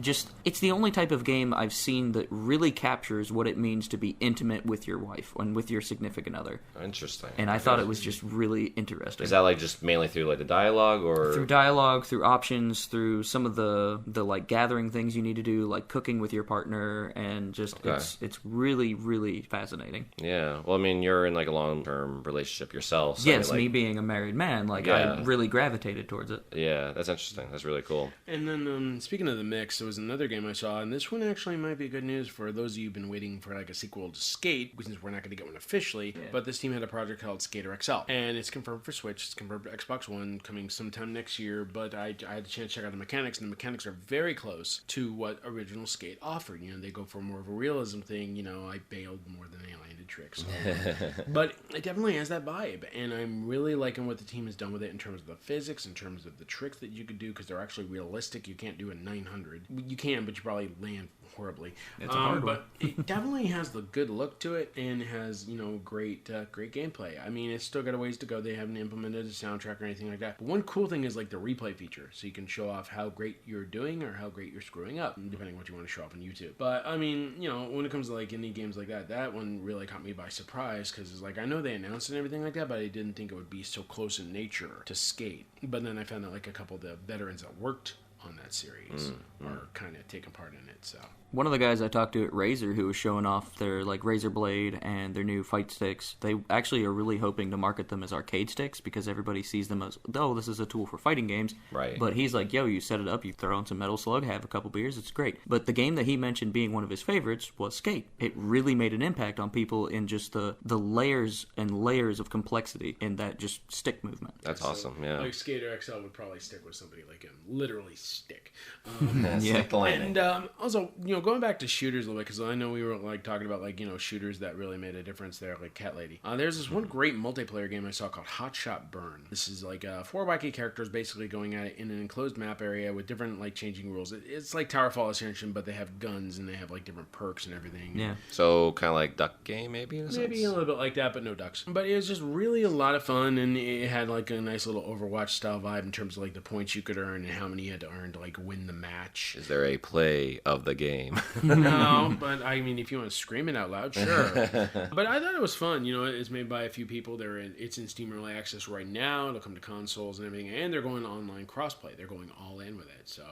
it's the only type of game I've seen that really captures what it means to be intimate with your wife and with your significant other. Interesting. And I thought it was just really interesting. Is that like just mainly through like the dialogue, or through dialogue, through options, through some of the like gathering things you need to do, like cooking with your partner, and just it's really, really fascinating. Yeah. Well, I mean, you're in like a long-term relationship yourself. So Yes, I mean, me being a married man, I really gravitated towards it. Yeah, that's interesting. That's really cool. And then, speaking of the mix, there was another game I saw, and this one actually might be good news for those of you who've been waiting for like a sequel to Skate, since we're not going to get one officially, but this team had a project called Skater XL, and it's confirmed for Switch, it's confirmed for Xbox One, coming sometime next year, but I had the chance to check out the mechanics, and the mechanics are very close to what original Skate offered. You know, they go for more of a realism thing. You know, I bailed more than I landed tricks. But it definitely has that vibe, and I'm really liking what the team has done with it in terms of the physics, in terms of the tricks that you could do, because they're actually realistic. You can't do a 900. You can, but you probably land horribly. It's a hard one. But it definitely has the good look to it, and has, you know, great gameplay. I mean, it's still got a ways to go. They haven't implemented a soundtrack or anything like that. But one cool thing is like the replay feature, so you can show off how great you're doing or how great you're screwing up, depending on what you want to show off on YouTube. But I mean, you know, when it comes to like indie games like that one really caught me by surprise, because it's like, I know they announced it and everything like that, but I didn't think it would be so close in nature to Skate. But then I found out like a couple of the veterans that worked on that series are kind of taking part in it. So one of the guys I talked to at Razer, who was showing off their like Razer Blade and their new fight sticks, they actually are really hoping to market them as arcade sticks, because everybody sees them as, oh, this is a tool for fighting games. Right. But he's like, yo, you set it up, you throw on some Metal Slug, have a couple beers, it's great. But the game that he mentioned being one of his favorites was Skate. It really made an impact on people in just the layers and layers of complexity in that just stick movement. That's awesome. Yeah. like Skater XL would probably stick with somebody like him, literally stick. Stick the landing. And also, you know, going back to shooters a little bit, because I know we were like talking about like, you know, shooters that really made a difference there, like Cat Lady. There's this one great multiplayer game I saw called Hot Shot Burn. This is like 4 wacky characters basically going at it in an enclosed map area with different like changing rules. It's like Towerfall Ascension, but they have guns and they have like different perks and everything. Yeah. So kind of like Duck Game, maybe. In a Maybe sense? a little bit like that, but no ducks. But it was just really a lot of fun, and it had like a nice little Overwatch style vibe in terms of like the points you could earn and how many you had to earn to like win the match. Is there a play of the game? No, but I mean, if you want to scream it out loud, sure. But I thought it was fun. You know, it's made by a few people. It's in Steam Early Access right now. It'll come to consoles and everything, and they're going online crossplay. They're going all in with it. So,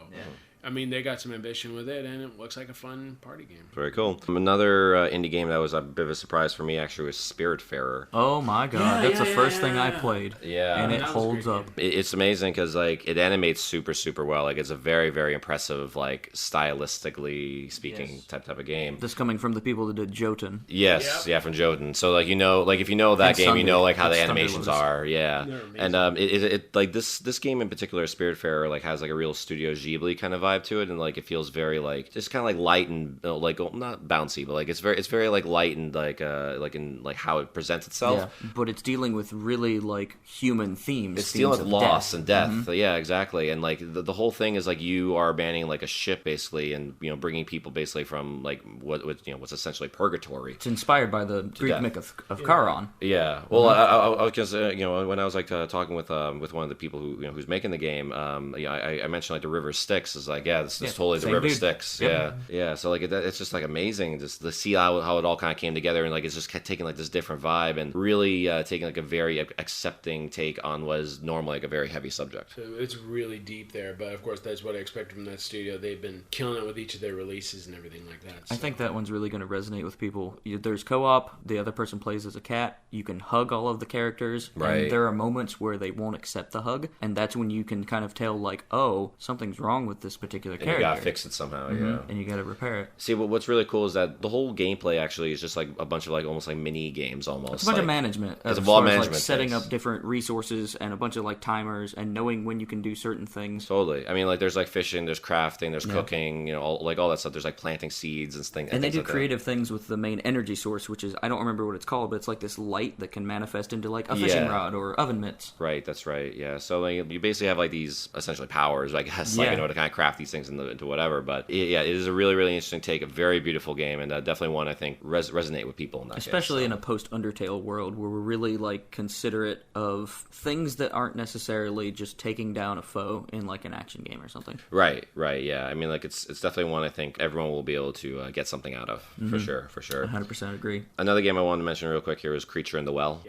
I mean, they got some ambition with it, and it looks like a fun party game. Very cool. Another indie game that was a bit of a surprise for me actually was Spiritfarer. Oh my god, that's the first thing I played. Yeah. And it That was a holds great up. It's amazing because like it animates super, super well. Like it's a very, very impressive, like stylistically speaking type of game. This coming from the people that did Jotun. Yes, yeah, from Jotun. So like, you know, like if you know that And game, you Sunday. know like how the That's animations Thunderless. are. Yeah. They're amazing. And it like this game in particular, Spiritfarer, like has like a real Studio Ghibli kind of vibe to it, and like it feels very like just kind of like light and like not bouncy, but like it's very like light and like in like how it presents itself. Yeah, but it's dealing with really like human themes. It's themes dealing with of loss death. and death. Yeah, exactly. And like the whole thing is like you are abandoning like a ship basically, and you know bringing people basically from like what you know what's essentially purgatory. It's inspired by the Greek death. myth of Charon. Yeah. Well, I was just you know when I was like talking with one of the people who who's making the game, yeah, I mentioned like the River Styx is like this is totally the same River dude. Styx. Yep. Yeah. So like it's just like amazing just to see how it all kind of came together, and like it's just taking like this different vibe and really taking like a very accepting take on what is normally like a very heavy subject. So it's really deep there, but of course that's what I expected from that studio. They've been killing it with each of their releases and everything like that. I think that one's really going to resonate with people. There's co-op. The other person plays as a cat. You can hug all of the characters. Right. And there are moments where they won't accept the hug, and that's when you can kind of tell, like, oh, something's wrong with this particular And character. you gotta fix it somehow. Yeah. And you got to repair it. See, what's really cool is that the whole gameplay actually is just like a bunch of like almost like mini games almost. It's a bunch of like- management. It's a as lot of far as, management like setting things. up different resources and a bunch of like timers and knowing when you can do certain things. Totally. I mean, like, there's like fishing, there's crafting, there's cooking, you know, all that stuff. There's like planting seeds and things. And they things do like that. creative things with the main energy source, which is, I don't remember what it's called, but it's like this light that can manifest into like a fishing rod or oven mitts. Right. That's right. Yeah. So like, you basically have like these essentially powers, I guess, like Yeah. to kind of craft these things into whatever. But it is a really, really interesting take, a very beautiful game, and definitely one I think resonate with people in that especially case, in a post-Undertale world where we're really like considerate of things that aren't necessarily just taking down a foe in like an action game or something. Right, yeah. I mean, like it's definitely one I think everyone will be able to get something out of, for sure. 100% agree. Another game I wanted to mention real quick here was Creature in the Well,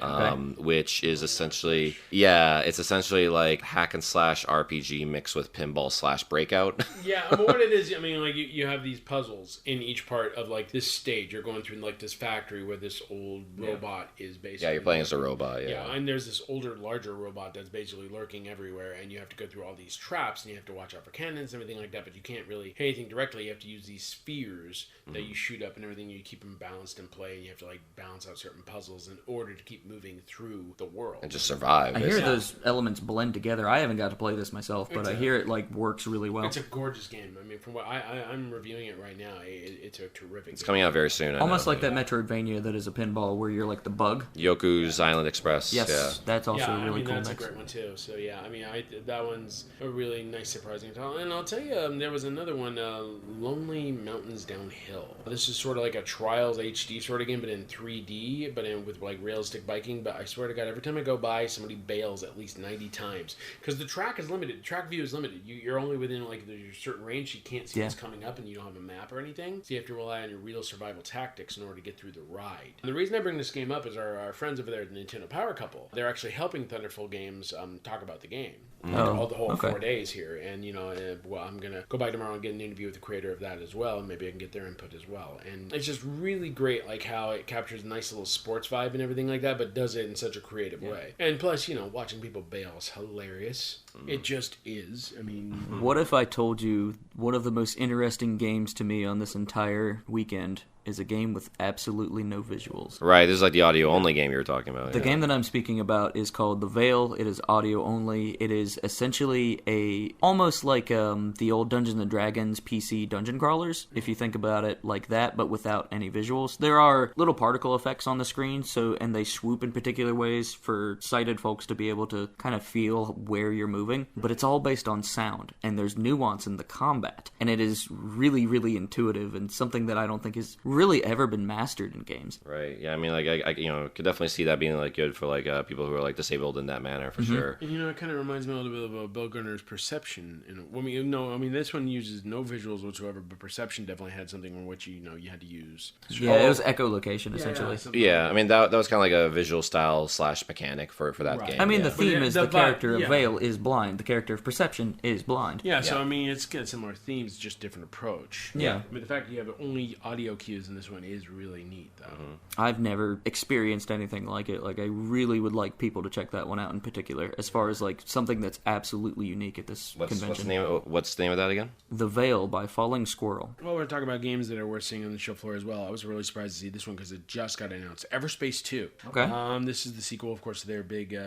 which is essentially, it's essentially like hack and slash RPG mixed with pinball / Breakout. Yeah, but what it is, I mean, like you have these puzzles in each part of like this stage. You're going through like this factory where this old robot is basically. Yeah, you're playing as a robot. Yeah, and there's this older, larger robot that's basically lurking everywhere, and you have to go through all these traps, and you have to watch out for cannons and everything like that. But you can't really hit anything directly. You have to use these spheres that you shoot up and everything. You keep them balanced in play, and you have to like balance out certain puzzles in order to keep moving through the world and just survive. I hear those elements blend together. I haven't got to play this myself, but I hear it like works really well. It's a gorgeous game. I mean, from what I'm reviewing it right now, it's a terrific. It's coming out very soon. Almost like that Metroidvania that is a pinball where you're like the bug. Yoku's Island Express. Yes, that's also a really cool that's mix. a great one too. So yeah, I mean, that one's a really nice, surprising title. And I'll tell you, there was another one, Lonely Mountains Downhill. This is sort of like a Trials HD sort of game, but in 3D, but with like realistic biking. But I swear to God, every time I go by, somebody bails at least 90 times because the track is limited. The track view is limited. You're only within like a certain range. You can't see what's coming up, and you don't have a map or anything. So you have to rely on your real survival tactics in order to get through the ride. And the reason I bring this game up is our friends over there at the Nintendo Power Couple. They're actually helping Thunderful Games talk about the game. The whole 4 days here, and I'm gonna go by tomorrow and get an interview with the creator of that as well, and maybe I can get their input as well. And it's just really great, like how it captures a nice little sports vibe and everything like that, but does it in such a creative way. And plus, watching people bail is hilarious. It just is. I mean, what if I told you one of the most interesting games to me on this entire weekend is a game with absolutely no visuals? Right, this is like the audio-only game you were talking about. The game that I'm speaking about is called The Veil. It is audio-only. It is essentially almost like the old Dungeons & Dragons PC dungeon crawlers, if you think about it like that, but without any visuals. There are little particle effects on the screen, and they swoop in particular ways for sighted folks to be able to kind of feel where you're moving, but it's all based on sound, and there's nuance in the combat, and it is really, really intuitive, and something that I don't think is really ever been mastered in games. Right. Yeah. I mean, like I could definitely see that being like good for like people who are like disabled in that manner for sure. And it kind of reminds me a little bit of Bill Gunner's Perception. This one uses no visuals whatsoever, but Perception definitely had something in which you had to use. Yeah, it was echolocation essentially. Yeah, I mean that was kind of like a visual style / mechanic for that game. I mean, the theme is the character of Veil is blind. The character of Perception is blind. Yeah. So I mean, it's got similar themes, just different approach. Yeah. I mean, the fact that you have only audio cues in this one is really neat, though. I've never experienced anything like it. Like, I really would like people to check that one out in particular, as far as like something that's absolutely unique at this convention. What's the name of that again? The Veil by Falling Squirrel. Well, we're talking about games that are worth seeing on the show floor as well. I was really surprised to see this one because it just got announced. Everspace 2. Okay. This is the sequel, of course, to their big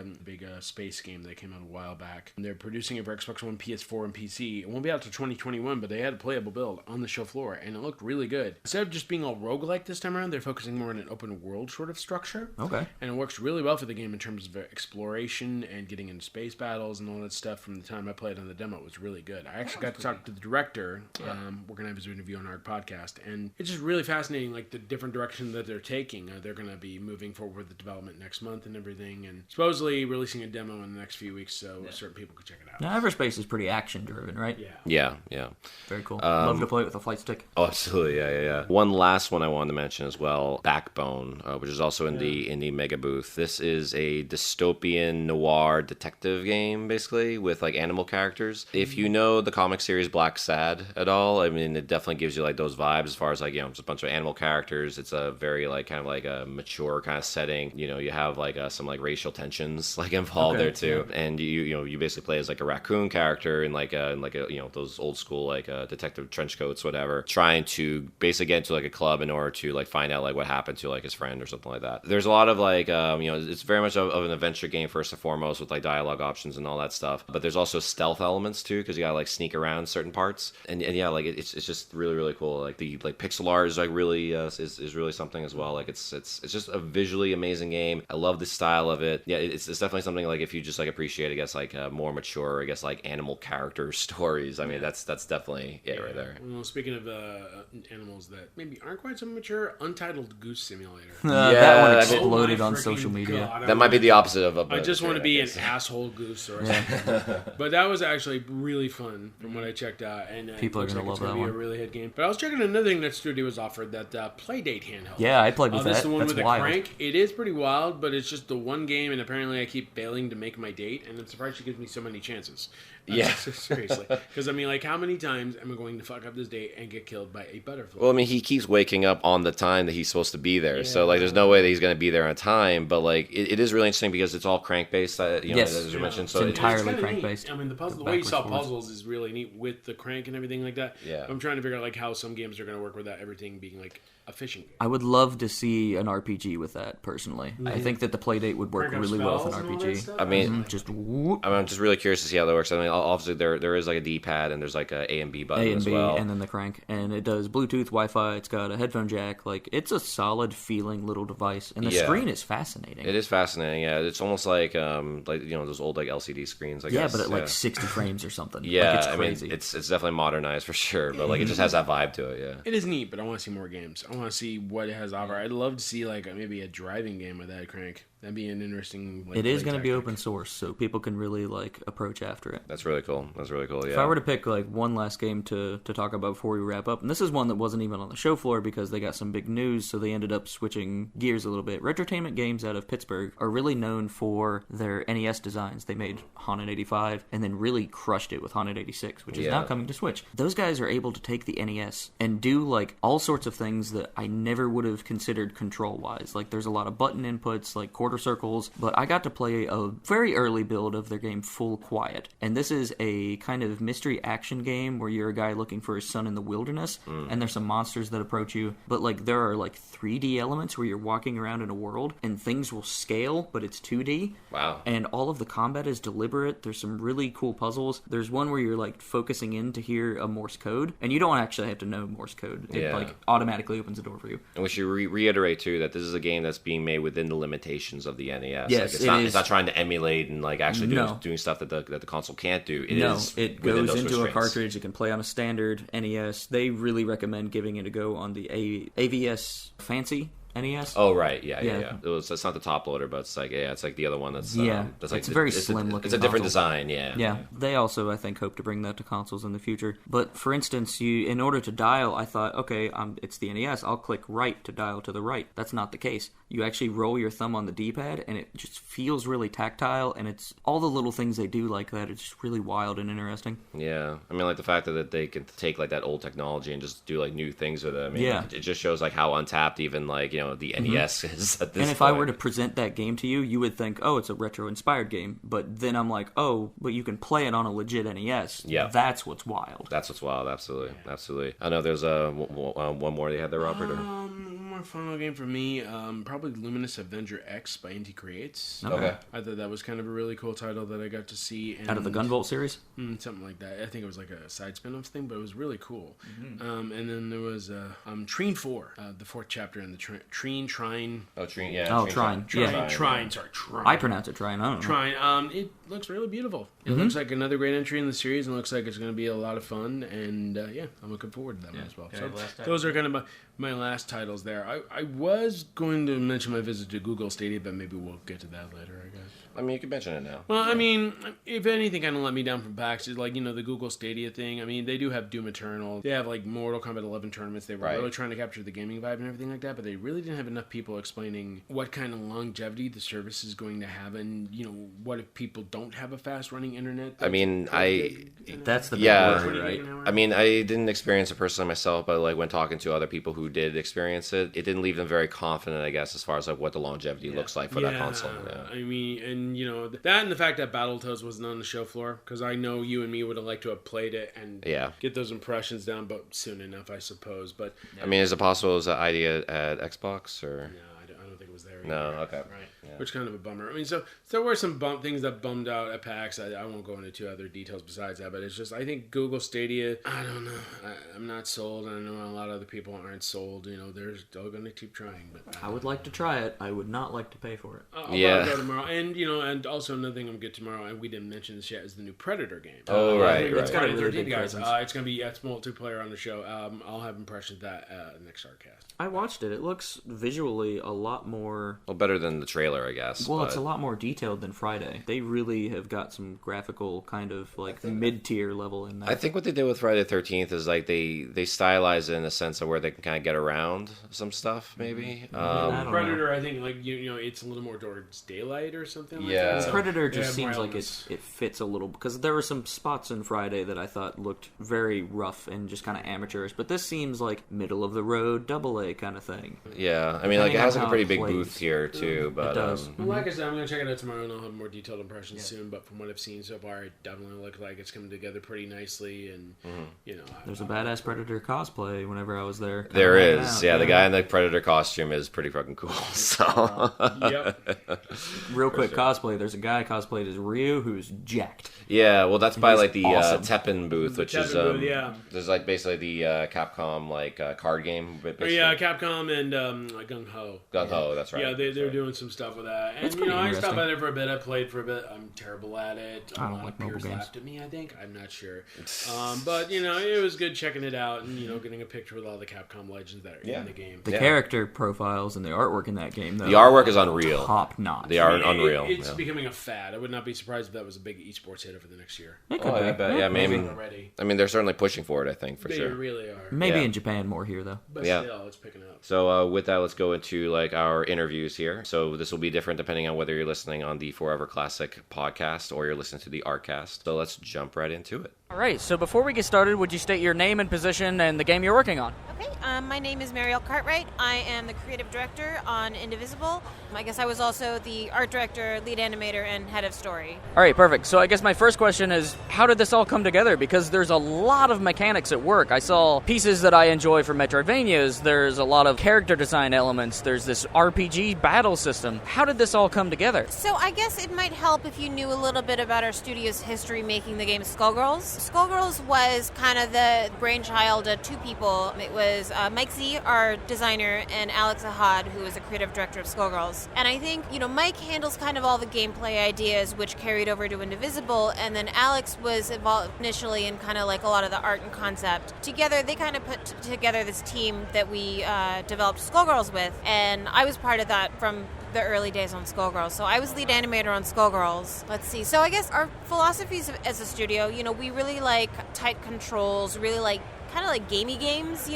space game that came out a while back. And they're producing it for Xbox One, PS4, and PC. It won't be out till 2021, but they had a playable build on the show floor, and it looked really good. Instead of just being all roguelike this time around, they're focusing more on an open world sort of structure. Okay. And it works really well for the game in terms of exploration and getting into space battles and all that stuff. From the time I played on the demo, it was really good. I actually got to talk to the director. We're going to have his interview on our podcast, and it's just really fascinating, like the different direction that they're taking. They're going to be moving forward with the development next month and everything, and supposedly releasing a demo in the next few weeks, so certain people could check it out. Now, Everspace is pretty action-driven, right? Yeah. Very cool. Love to play it with a flight stick. Oh, absolutely. Yeah. One last one I wanted to mention as well, Backbone, which is also in the indie mega booth. This is a dystopian noir detective game, basically, with like animal characters. If you know the comic series Black Sad at all, I mean, it definitely gives you like those vibes as far as like, it's a bunch of animal characters. It's a very like kind of like a mature kind of setting. You have like some like racial tensions like involved there too. Yeah. And you basically play as like a raccoon character in like a those old school like detective trench coats, whatever, trying to basically get into like a club in order to like find out like what happened to like his friend or something like that. There's a lot of like it's very much of an adventure game first and foremost with like dialogue options and all that stuff. But there's also stealth elements too, because you gotta like sneak around certain parts. And yeah, like it's just really cool. Like the like pixel art is like really is really something as well. Like it's just a visually amazing game. I love the style of it. Yeah, it's definitely something like if you just like appreciate, I guess, like more mature, I guess, like animal character stories. I mean, that's definitely it right there. Well, speaking of animals that maybe aren't quite so mature, Untitled Goose Simulator. That one exploded on social media. God, That might be the opposite of. I just want to be an asshole goose or something. But that was actually really fun from what I checked out, and people are gonna love it's gonna that be one. a really hit game. But I was checking another thing that Studio was offered, that Playdate handheld. Yeah, I played with This that. is the one That's with wild. the crank. It is pretty wild, but it's just the one game, and apparently I keep failing to make my date, and I'm surprised she gives me so many chances. Yeah. Seriously. Because, I mean, like, how many times am I going to fuck up this date and get killed by a butterfly? Well, I mean, he keeps waking up on the time that he's supposed to be there, so like, there's no way that he's going to be there on time. But like, it is really interesting because it's all crank based. Yes. As you mentioned, It's so entirely kinda crank neat. based. I mean, the way you Backwards, solve forwards. puzzles is really neat with the crank and everything like that. Yeah. I'm trying to figure out, like, how some games are going to work without everything being, like, a fishing game. I would love to see an RPG with that, personally. I think that the Playdate would work Crank up really well with an spells and all that RPG. stuff? I mean, Just whoop, I'm just really curious to see how that works. I mean, obviously there is like a D-pad and there's like a A and B button A and as B, well. and then the crank. And it does Bluetooth, Wi-Fi, it's got a headphone jack. Like, it's a solid feeling little device. And the Yeah. screen is fascinating. It is fascinating. Yeah, it's almost like those old like LCD screens. I guess. But at like 60 frames or something. Yeah, like, it's I crazy. mean, it's definitely modernized for sure, but like it just has that vibe to it. Yeah. It is neat, but I want to see more games. I want to see what it has to offer. I'd love to see, like, maybe a driving game with that crank. That'd be an interesting. Like, It is play going to be tactic. open source, so people can really like approach after it. That's really cool. Yeah. If I were to pick like one last game to talk about before we wrap up, and this is one that wasn't even on the show floor because they got some big news, so they ended up switching gears a little bit. Retrotainment Games out of Pittsburgh are really known for their NES designs. They made Haunted 85 and then really crushed it with Haunted 86, which is now coming to Switch. Those guys are able to take the NES and do like all sorts of things that I never would have considered control-wise. Like there's a lot of button inputs, like quarter circles, but I got to play a very early build of their game Full Quiet. And this is a kind of mystery action game where you're a guy looking for his son in the wilderness, and there's some monsters that approach you. But like there are like 3D elements where you're walking around in a world and things will scale, but it's 2D. Wow. And all of the combat is deliberate. There's some really cool puzzles. There's one where you're like focusing in to hear a Morse code, and you don't actually have to know Morse code. It like automatically opens the door for you. And we should reiterate too that this is a game that's being made within the limitations of the NES. Yes, it's not trying to emulate and like actually doing stuff that the console can't do. It goes within those into a restraints. cartridge. It can play on a standard NES. They really recommend giving it a go on the AVS Fancy NES. Oh right, yeah. It's not the top loader, but it's like it's like the other one that's that's like it's very slim looking. It's a different console. design, yeah. They also I think hope to bring that to consoles in the future. But for instance, in order to dial, I thought, okay, it's the NES. I'll click right to dial to the right. That's not the case. You actually roll your thumb on the D-pad, and it just feels really tactile. And it's all the little things they do like that. It's just really wild and interesting. Yeah, I mean, like the fact that they can take like that old technology and just do like new things with it. I mean, it just shows like how untapped even like the NES is at this And if point. I were to present that game to you, you would think, oh, it's a retro-inspired game. But then I'm like, oh, but you can play it on a legit NES. Yeah. That's what's wild. That's what's wild, absolutely. I know there's one more they had there, Robert. One more final game for me, probably Luminous Avenger X by Inti Creates. Okay. I thought that was kind of a really cool title that I got to see. And Out of the Gunvolt series? Something like that. I think it was like a side spin-off thing, but it was really cool. And then there was Trine 4, the fourth chapter in the Trine. Oh, Trine, yeah. Oh, Trine. Yeah. Trine. I pronounce it Trine. I don't know. Trine. It looks really beautiful. It looks like another great entry in the series, and looks like it's going to be a lot of fun. And I'm looking forward to that one as well. So those are kind of my last titles there. I was going to mention my visit to Google Stadia, but maybe we'll get to that later, I guess. I mean, you can mention it now. Well, I mean, if anything kind of let me down from PAX is like, the Google Stadia thing. I mean, they do have Doom Eternal. They have like Mortal Kombat 11 tournaments. They were really trying to capture the gaming vibe and everything like that, but they really didn't have enough people explaining what kind of longevity the service is going to have, and what if people don't have a fast running internet. I mean, That's the big word, right? I mean, I didn't experience it personally myself, but like when talking to other people who did experience it, it didn't leave them very confident, I guess, as far as like what the longevity looks like for that console. Yeah. I mean, and and that, and the fact that Battletoads wasn't on the show floor, because I know you and me would have liked to have played it and get those impressions down, but soon enough, I suppose. But I mean, is it possible it was an idea at Xbox or? No, I don't think it was there either. No, okay. Right. Yeah. Which kind of a bummer. I mean, so there were some things that bummed out at PAX. I won't go into two other details besides that, but it's just, I think Google Stadia, I don't know. I'm not sold, and I know a lot of other people aren't sold. They're still going to keep trying. But I would like to try it. I would not like to pay for it. I'll go tomorrow. And, and also another thing I'm going to get tomorrow, and we didn't mention this yet, is the new Predator game. Right. It's got a really big guys. presence. It's going to be it's multiplayer on the show. I'll have impressions of that next ARGcast. I watched it. It looks visually a lot more... Well, better than the trailer, I guess. Well, it's a lot more detailed than Friday. They really have got some graphical kind of mid-tier level in that. I think what they did with Friday the 13th is they stylize it in a sense of where they can kind of get around some stuff, maybe. Predator, I think, it's a little more towards daylight or something like that. So, Predator just seems like it fits a little, because there were some spots in Friday that I thought looked very rough and just kind of amateurish, but this seems like middle-of-the-road, AA kind of thing. Yeah, I mean, it has a pretty big booth here, too. But, it does. Like I said, I'm going to check it out tomorrow, and I'll have more detailed impressions soon, but from what I've seen so far, it definitely looks like it's coming together pretty nicely, and, There's a badass Predator cosplay whenever I was there. There is, the guy in the Predator costume is pretty fucking cool, so... Yep. Real quick cosplay, there's a guy cosplayed as Ryu who's jacked. Yeah, well, that's by, the awesome. Teppen booth, which is, there's, basically the Capcom, card game. Capcom and Gung Ho. Gung Ho, that's right. Yeah, they're doing some stuff with that. And, I stopped by there for a bit. I played for a bit. I'm terrible at it. I don't like mobile games. Laughed at me, I think. I'm not sure. But, it was good checking it out and, getting a picture with all the Capcom legends that are in the game. The character profiles and the artwork in that game, though. The artwork is unreal. Top notch. They are unreal. It's becoming a fad. I would not be surprised if that was a big esports hitter for the next year. It could be. I bet. Yeah, maybe. I mean, they're certainly pushing for it, I think, for sure. They really are. Maybe in Japan more here, though. But still, it's picking up. So with that, let's go into our interviews here. So this will be different depending on whether you're listening on the Forever Classic podcast or you're listening to the ARGcast. So let's jump right into it. All right, so before we get started, would you state your name and position and the game you're working on? Okay, my name is Mariel Cartwright. I am the creative director on Indivisible. I guess I was also the art director, lead animator, and head of story. All right, perfect. So I guess my first question is, how did this all come together? Because there's a lot of mechanics at work. I saw pieces that I enjoy from Metroidvanias. There's a lot of character design elements. There's this RPG battle system. How did this all come together? So I guess it might help if you knew a little bit about our studio's history making the game Skullgirls. Skullgirls was kind of the brainchild of two people. It was Mike Z, our designer, and Alex Ahad, who is the creative director of Skullgirls. And I think, Mike handles kind of all the gameplay ideas, which carried over to Indivisible, and then Alex was involved initially in kind of a lot of the art and concept. Together, they kind of put together this team that we developed Skullgirls with, and I was part of that from the early days on Skullgirls. So I was lead animator on Skullgirls. Let's see. So I guess our philosophies as a studio, we really like tight controls, really like kind of like gamey games,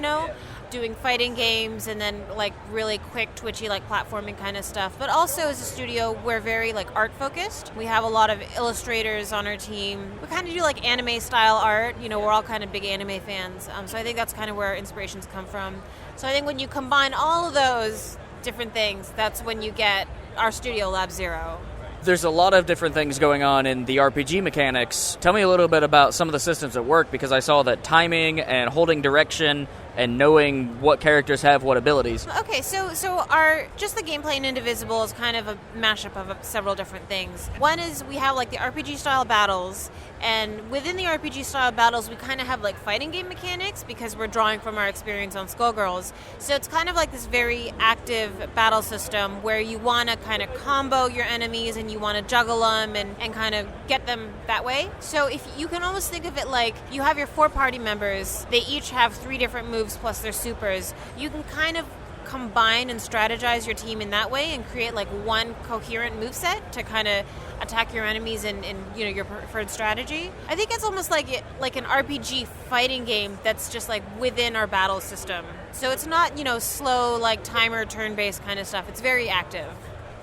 doing fighting games and then really quick, twitchy, platforming kind of stuff. But also as a studio, we're very art focused. We have a lot of illustrators on our team. We kind of do anime style art. We're all kind of big anime fans. So I think that's kind of where our inspirations come from. So I think when you combine all of those different things, that's when you get our studio Lab Zero. There's a lot of different things going on in the RPG mechanics. Tell me a little bit about some of the systems at work, because I saw that timing and holding direction and knowing what characters have what abilities. Okay, so our just the gameplay in Indivisible is kind of a mashup of several different things. One is we have the RPG style battles, and within the RPG style battles we kind of have fighting game mechanics because we're drawing from our experience on Skullgirls. So it's kind of this very active battle system where you want to kind of combo your enemies and you want to juggle them and kind of get them that way. So if you can almost think of it like you have your 4 party members, they each have 3 different moves plus their supers. You can kind of combine and strategize your team in that way and create one coherent moveset to kind of attack your enemies in your preferred strategy. I think it's almost like an RPG fighting game that's just within our battle system. So it's not slow timer turn-based kind of stuff. It's very active.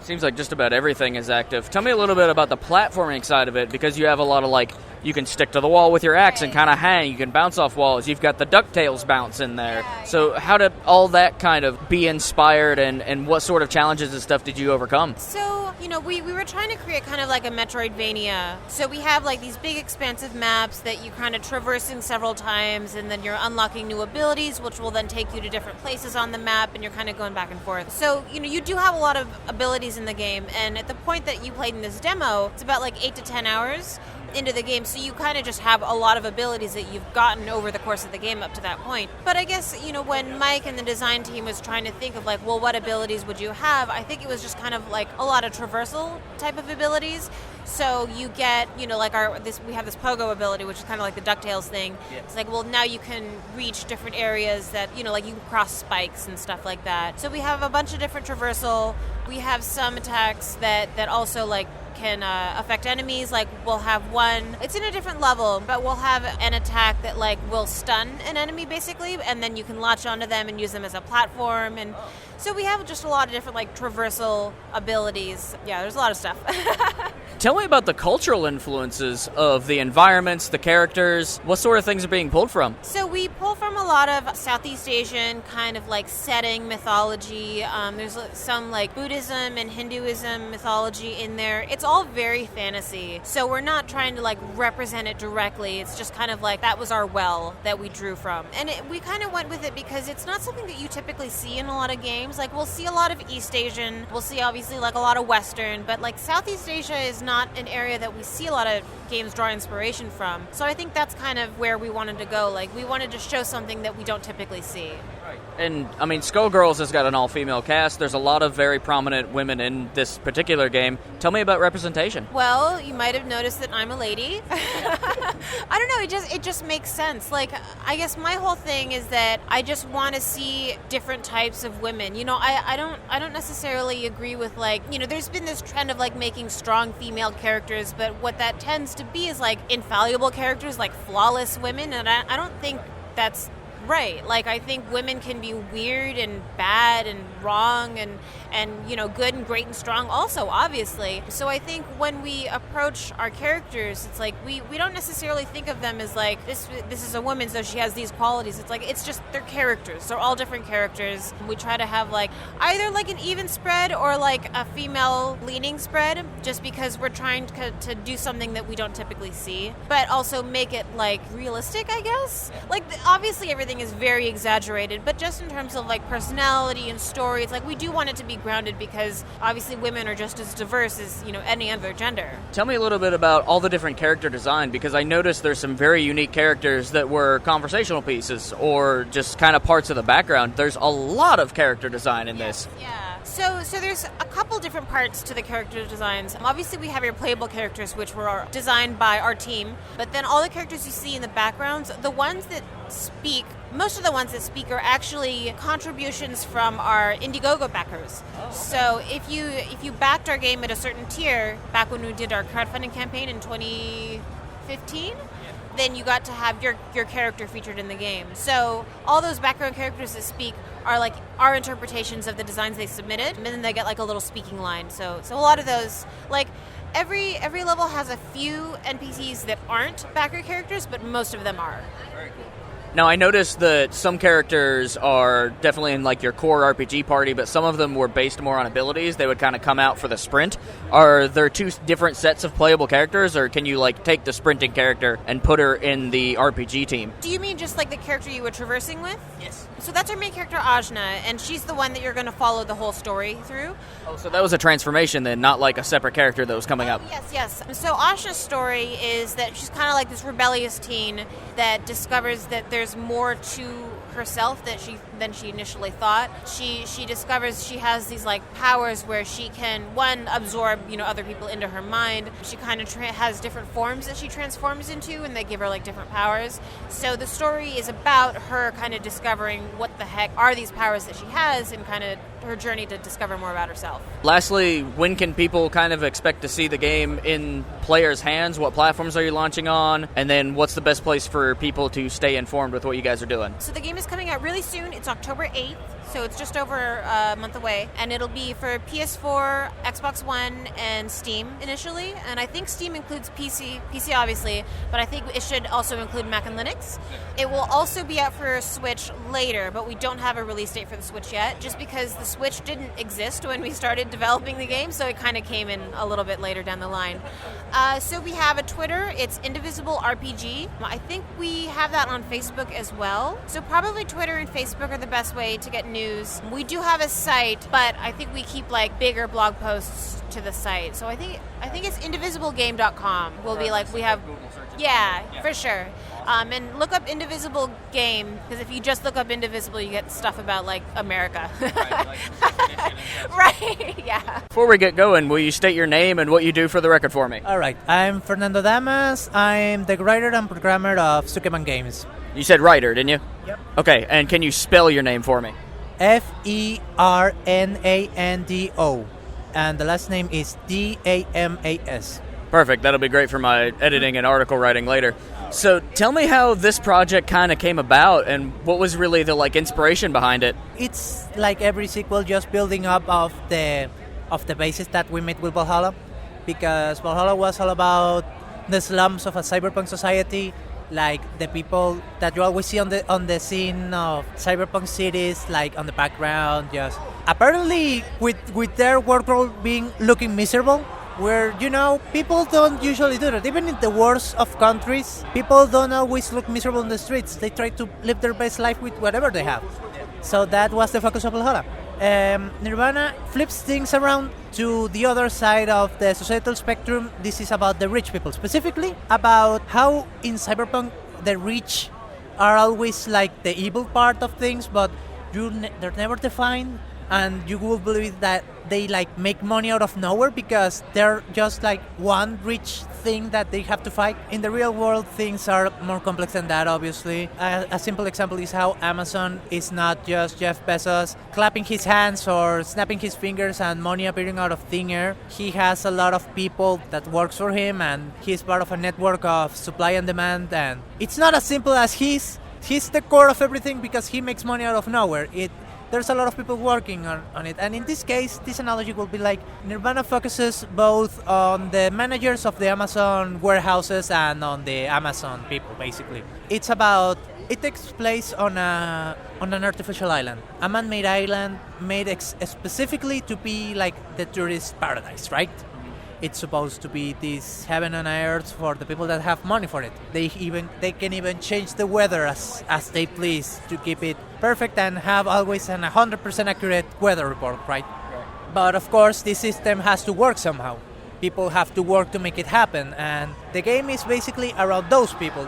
Seems like just about everything is active. Tell me a little bit about the platforming side of it, because you have a lot of you can stick to the wall with your axe and kind of hang. You can bounce off walls. You've got the DuckTales bounce in there. So how did all that kind of be inspired, and what sort of challenges and stuff did you overcome? So, we were trying to create kind of like a Metroidvania. So we have like these big expansive maps that you kind of traversing several times, and then you're unlocking new abilities, which will then take you to different places on the map, and you're kind of going back and forth. So, you do have a lot of abilities in the game, and at the point that you played in this demo, it's about like 8 to 10 hours into the game, so you kind of just have a lot of abilities that you've gotten over the course of the game up to that point. But I guess, when Mike and the design team was trying to think of like, well, what abilities would you have, I think it was just kind of like a lot of traversal type of abilities. So you get, like we have this pogo ability, which is kind of like the DuckTales thing. Yeah. It's like, well, now you can reach different areas that, like you can cross spikes and stuff like that. So we have a bunch of different traversal. We have some attacks that also like can affect enemies. Like we'll have one, it's in a different level, but we'll have an attack that like will stun an enemy basically, and then you can latch onto them and use them as a platform. And so we have just a lot of different like traversal abilities. Yeah, there's a lot of stuff. Tell me about the cultural influences of the environments, the characters. What sort of things are being pulled from? So we pull from a lot of Southeast Asian kind of like setting mythology. There's some like Buddhism and Hinduism mythology in there. It's all very fantasy. So we're not trying to like represent it directly. It's just kind of like that was our well that we drew from. And we kind of went with it because it's not something that you typically see in a lot of games. Like we'll see a lot of East Asian. We'll see obviously like a lot of Western. But like Southeast Asia is not an area that we see a lot of games draw inspiration from. So I think that's kind of where we wanted to go. Like we wanted to show something that we don't typically see. Right. And I mean, Skullgirls has got an all-female cast. There's a lot of very prominent women in this particular game. Tell me about representation. Well, you might have noticed that I'm a lady. I don't know, it just makes sense. Like, I guess my whole thing is that I just want to see different types of women. I don't necessarily agree with like, there's been this trend of like making strong female characters, but what that tends to be is like infallible characters, like flawless women, and I don't think that's right. Like, I think women can be weird and bad and wrong and good and great and strong also, obviously. So I think when we approach our characters, it's like we don't necessarily think of them as like, this is a woman, so she has these qualities. It's like, it's just they're characters. They're all different characters. We try to have like either like an even spread or like a female leaning spread, just because we're trying to do something that we don't typically see, but also make it like realistic, I guess. Like, obviously everything is very exaggerated, but just in terms of like personality and story, it's like we do want it to be grounded, because obviously women are just as diverse as any other gender. Tell me a little bit about all the different character design, because I noticed there's some very unique characters that were conversational pieces or just kind of parts of the background. There's a lot of character design in this. Yeah. So there's a couple different parts to the character designs. Obviously we have your playable characters, which were designed by our team, but then all the characters you see in the backgrounds, the ones that speak, most of the ones that speak are actually contributions from our Indiegogo backers. Oh, okay. So if you backed our game at a certain tier, back when we did our crowdfunding campaign in 2015, then you got to have your character featured in the game. So all those background characters that speak are like our interpretations of the designs they submitted, and then they get like a little speaking line. So a lot of those, like every level has a few NPCs that aren't backer characters, but most of them are. Very cool. Now, I noticed that some characters are definitely in, like, your core RPG party, but some of them were based more on abilities. They would kind of come out for the sprint. Are there two different sets of playable characters, or can you, like, take the sprinting character and put her in the RPG team? Do you mean just, like, the character you were traversing with? Yes. So that's our main character, Ajna, and she's the one that you're going to follow the whole story through. Oh, so that was a transformation then, not like a separate character that was coming up. Yes. So Ajna's story is that she's kind of like this rebellious teen that discovers that there's more to herself than she initially thought. She discovers she has these like powers where she can, one, absorb other people into her mind. She kind of has different forms that she transforms into, and they give her like different powers. So the story is about her kind of discovering what the heck are these powers that she has, and kind of her journey to discover more about herself. Lastly, when can people kind of expect to see the game in players' hands? What platforms are you launching on? And then what's the best place for people to stay informed with what you guys are doing? So the game is coming out really soon. It's October 8th, so it's just over a month away. And it'll be for PS4, Xbox One, and Steam initially. And I think Steam includes PC obviously, but I think it should also include Mac and Linux. It will also be out for Switch later, but we don't have a release date for the Switch yet, just because the Switch didn't exist when we started developing the game, so it kind of came in a little bit later down the line. So we have a Twitter, it's Indivisible RPG. I think we have that on Facebook as well. So probably Twitter and Facebook are the best way to get news. We do have a site, but I think we keep like bigger blog posts to the site. So I think it's indivisiblegame.com. We'll be like, we have, yeah, for sure. And look up Indivisible Game, because if you just look up Indivisible, you get stuff about, like, America. Right, yeah. Before we get going, will you state your name and what you do for the record for me? All right, I'm Fernando Damas. I'm the writer and programmer of Workman Games. You said writer, didn't you? Yep. Okay, and can you spell your name for me? Fernando. And the last name is Damas. Perfect. That'll be great for my editing and article writing later. So tell me how this project kind of came about and what was really the inspiration behind it. It's like every sequel, just building up of the basis that we made with Valhalla, because Valhalla was all about the slums of a cyberpunk society, like the people that you always see on the scene of cyberpunk cities, like on the background, just apparently with their world being looking miserable. Where, people don't usually do that. Even in the worst of countries, people don't always look miserable in the streets. They try to live their best life with whatever they have. So that was the focus of Valhalla. Nirvana flips things around to the other side of the societal spectrum. This is about the rich people, specifically about how in Cyberpunk the rich are always like the evil part of things, but they're never defined. And you will believe that they make money out of nowhere because they're just one rich thing that they have to fight. In the real world, things are more complex than that, obviously. A simple example is how Amazon is not just Jeff Bezos clapping his hands or snapping his fingers and money appearing out of thin air. He has a lot of people that works for him, and he's part of a network of supply and demand. And it's not as simple as he's the core of everything because he makes money out of nowhere. There's a lot of people working on it. And in this case, this analogy will be like Nirvana focuses both on the managers of the Amazon warehouses and on the Amazon people, basically. It takes place on an artificial island, a man-made island made specifically to be like the tourist paradise, right? It's supposed to be this heaven on earth for the people that have money for it. They can even change the weather as they please to keep it perfect and have always an 100% accurate weather report, right? But of course, this system has to work somehow. People have to work to make it happen, and the game is basically around those people.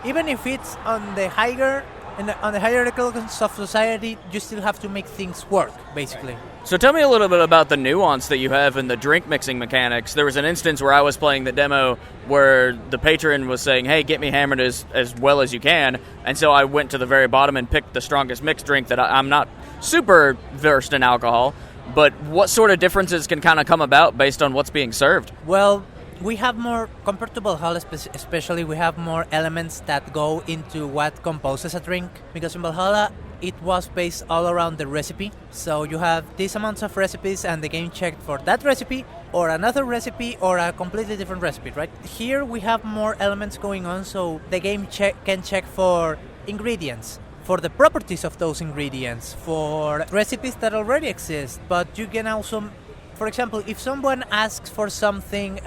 Even if it's on the hierarchical of society, you still have to make things work, basically. So tell me a little bit about the nuance that you have in the drink mixing mechanics. There was an instance where I was playing the demo where the patron was saying, hey, get me hammered as well as you can. And so I went to the very bottom and picked the strongest mixed drink that I'm not super versed in alcohol. But what sort of differences can kind of come about based on what's being served? Well, we have more, compared to Valhalla especially, we have more elements that go into what composes a drink. Because in Valhalla, it was based all around the recipe. So you have these amounts of recipes and the game checked for that recipe or another recipe or a completely different recipe, right? Here we have more elements going on, so the game can check for ingredients, for the properties of those ingredients, for recipes that already exist. But you can also, for example, if someone asks for something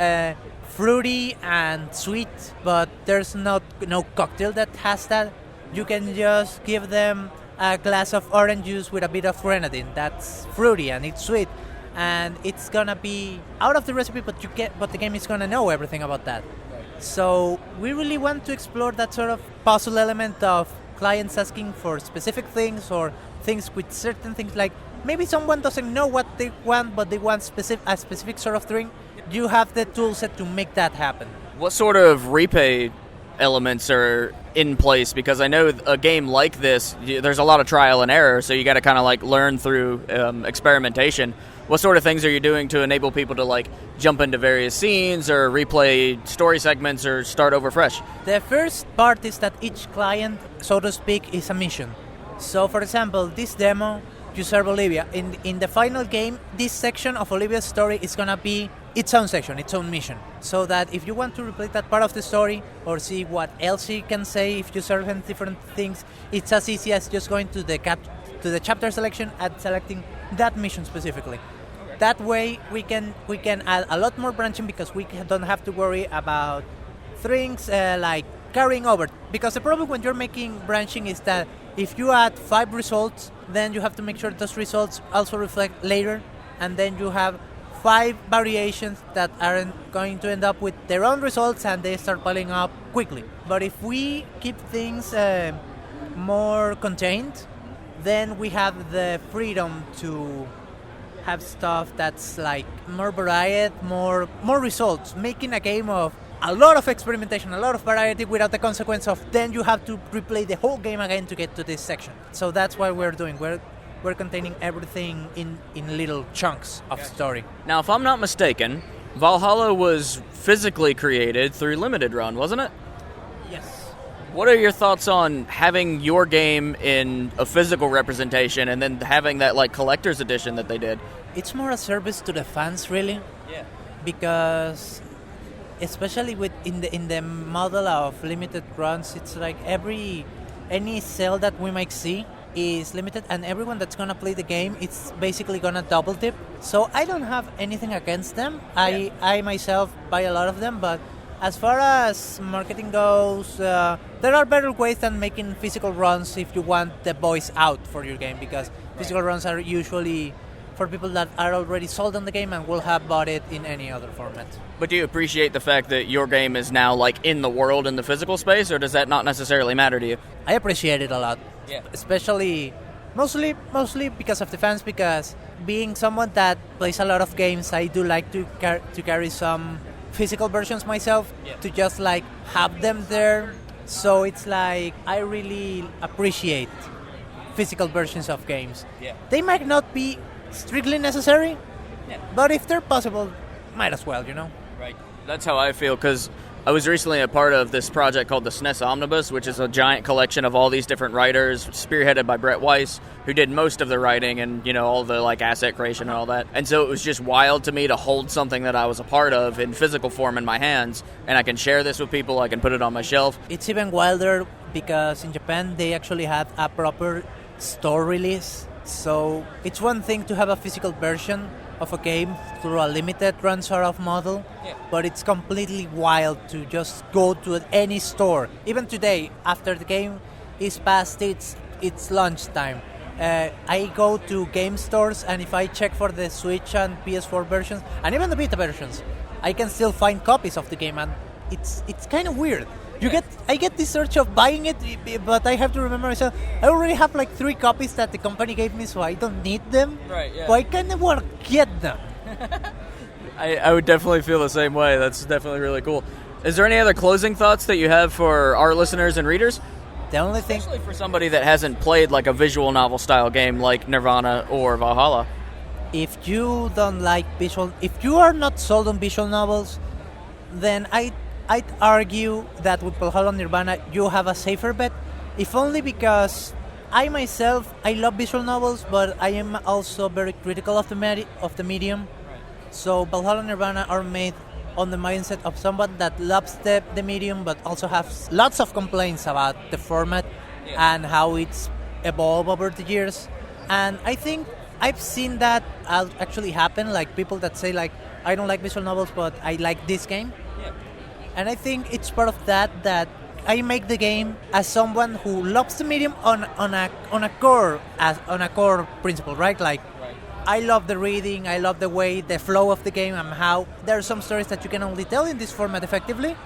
fruity and sweet, but there's no cocktail that has that, you can just give them a glass of orange juice with a bit of grenadine. That's fruity and it's sweet, and it's gonna be out of the recipe, but the game is gonna know everything about that. So we really want to explore that sort of puzzle element of clients asking for specific things or things with certain things, like maybe someone doesn't know what they want, but they want a specific sort of drink. You have the tool set to make that happen. What sort of repay elements are in place? Because I know a game like this, there's a lot of trial and error, so you got to kind of like learn through experimentation. What sort of things are you doing to enable people to like jump into various scenes or replay story segments or start over fresh? The first part is that each client, so to speak, is a mission. So, for example, this demo, you serve Olivia. In the final game, this section of Olivia's story is going to be its own section, its own mission. So that if you want to replay that part of the story or see what Elsie can say if you serve him different things, it's as easy as just going to the chapter selection and selecting that mission specifically. That way we can add a lot more branching because we don't have to worry about things like carrying over. Because the problem when you're making branching is that if you add 5 results, then you have to make sure those results also reflect later, and then you have 5 variations that aren't going to end up with their own results and they start piling up quickly. But if we keep things more contained, then we have the freedom to have stuff that's like more varied, more results, making a game of a lot of experimentation, a lot of variety without the consequence of then you have to replay the whole game again to get to this section. So that's what we're doing. We're containing everything in little chunks of story. Now, if I'm not mistaken, Valhalla was physically created through Limited Run, wasn't it? Yes. What are your thoughts on having your game in a physical representation and then having that like collector's edition that they did? It's more a service to the fans, really. Yeah. Because especially in the model of limited runs, it's like any sale that we might see is limited, and everyone that's gonna play the game, it's basically gonna double dip. So I don't have anything against them. I myself buy a lot of them, but as far as marketing goes, there are better ways than making physical runs if you want the voice out for your game, because physical runs are usually for people that are already sold on the game and will have bought it in any other format. But do you appreciate the fact that your game is now like in the world in the physical space, or does that not necessarily matter to you? I appreciate it a lot. Yeah. Especially, mostly because of the fans, because being someone that plays a lot of games, I do like to carry some physical versions myself, to just like have them there. So it's like I really appreciate physical versions of games. Yeah. They might not be strictly necessary, but if they're possible, might as well, you know? Right. That's how I feel, because I was recently a part of this project called the SNES Omnibus, which is a giant collection of all these different writers, spearheaded by Brett Weiss, who did most of the writing and, you know, all the like asset creation and all that. And so it was just wild to me to hold something that I was a part of in physical form in my hands, and I can share this with people, I can put it on my shelf. It's even wilder because in Japan they actually have a proper store release. So it's one thing to have a physical version of a game through a limited run sort of model, but it's completely wild to just go to any store. Even today, after the game is past its lunchtime, I go to game stores, and if I check for the Switch and PS4 versions, and even the Vita versions, I can still find copies of the game, and it's kind of weird. I get this urge of buying it, but I have to remember myself, I already have like 3 copies that the company gave me, so I don't need them. Right, yeah. But I kind of want to get them. I would definitely feel the same way. That's definitely really cool. Is there any other closing thoughts that you have for our listeners and readers? The only thing, Especially for somebody that hasn't played like a visual novel style game like Nirvana or Valhalla. if you don't like if you are not sold on visual novels, then I'd argue that with Valhalla and Nirvana you have a safer bet, if only because I myself, I love visual novels, but I am also very critical of the medium. Right. So Valhalla and Nirvana are made on the mindset of someone that loves the medium, but also has lots of complaints about the format and how it's evolved over the years. And I think I've seen that actually happen, like people that say like, I don't like visual novels, but I like this game. Yeah. And I think it's part of that I make the game as someone who loves the medium on a core principle, right? Like, I love the reading, I love the way, the flow of the game, and how there are some stories that you can only tell in this format effectively.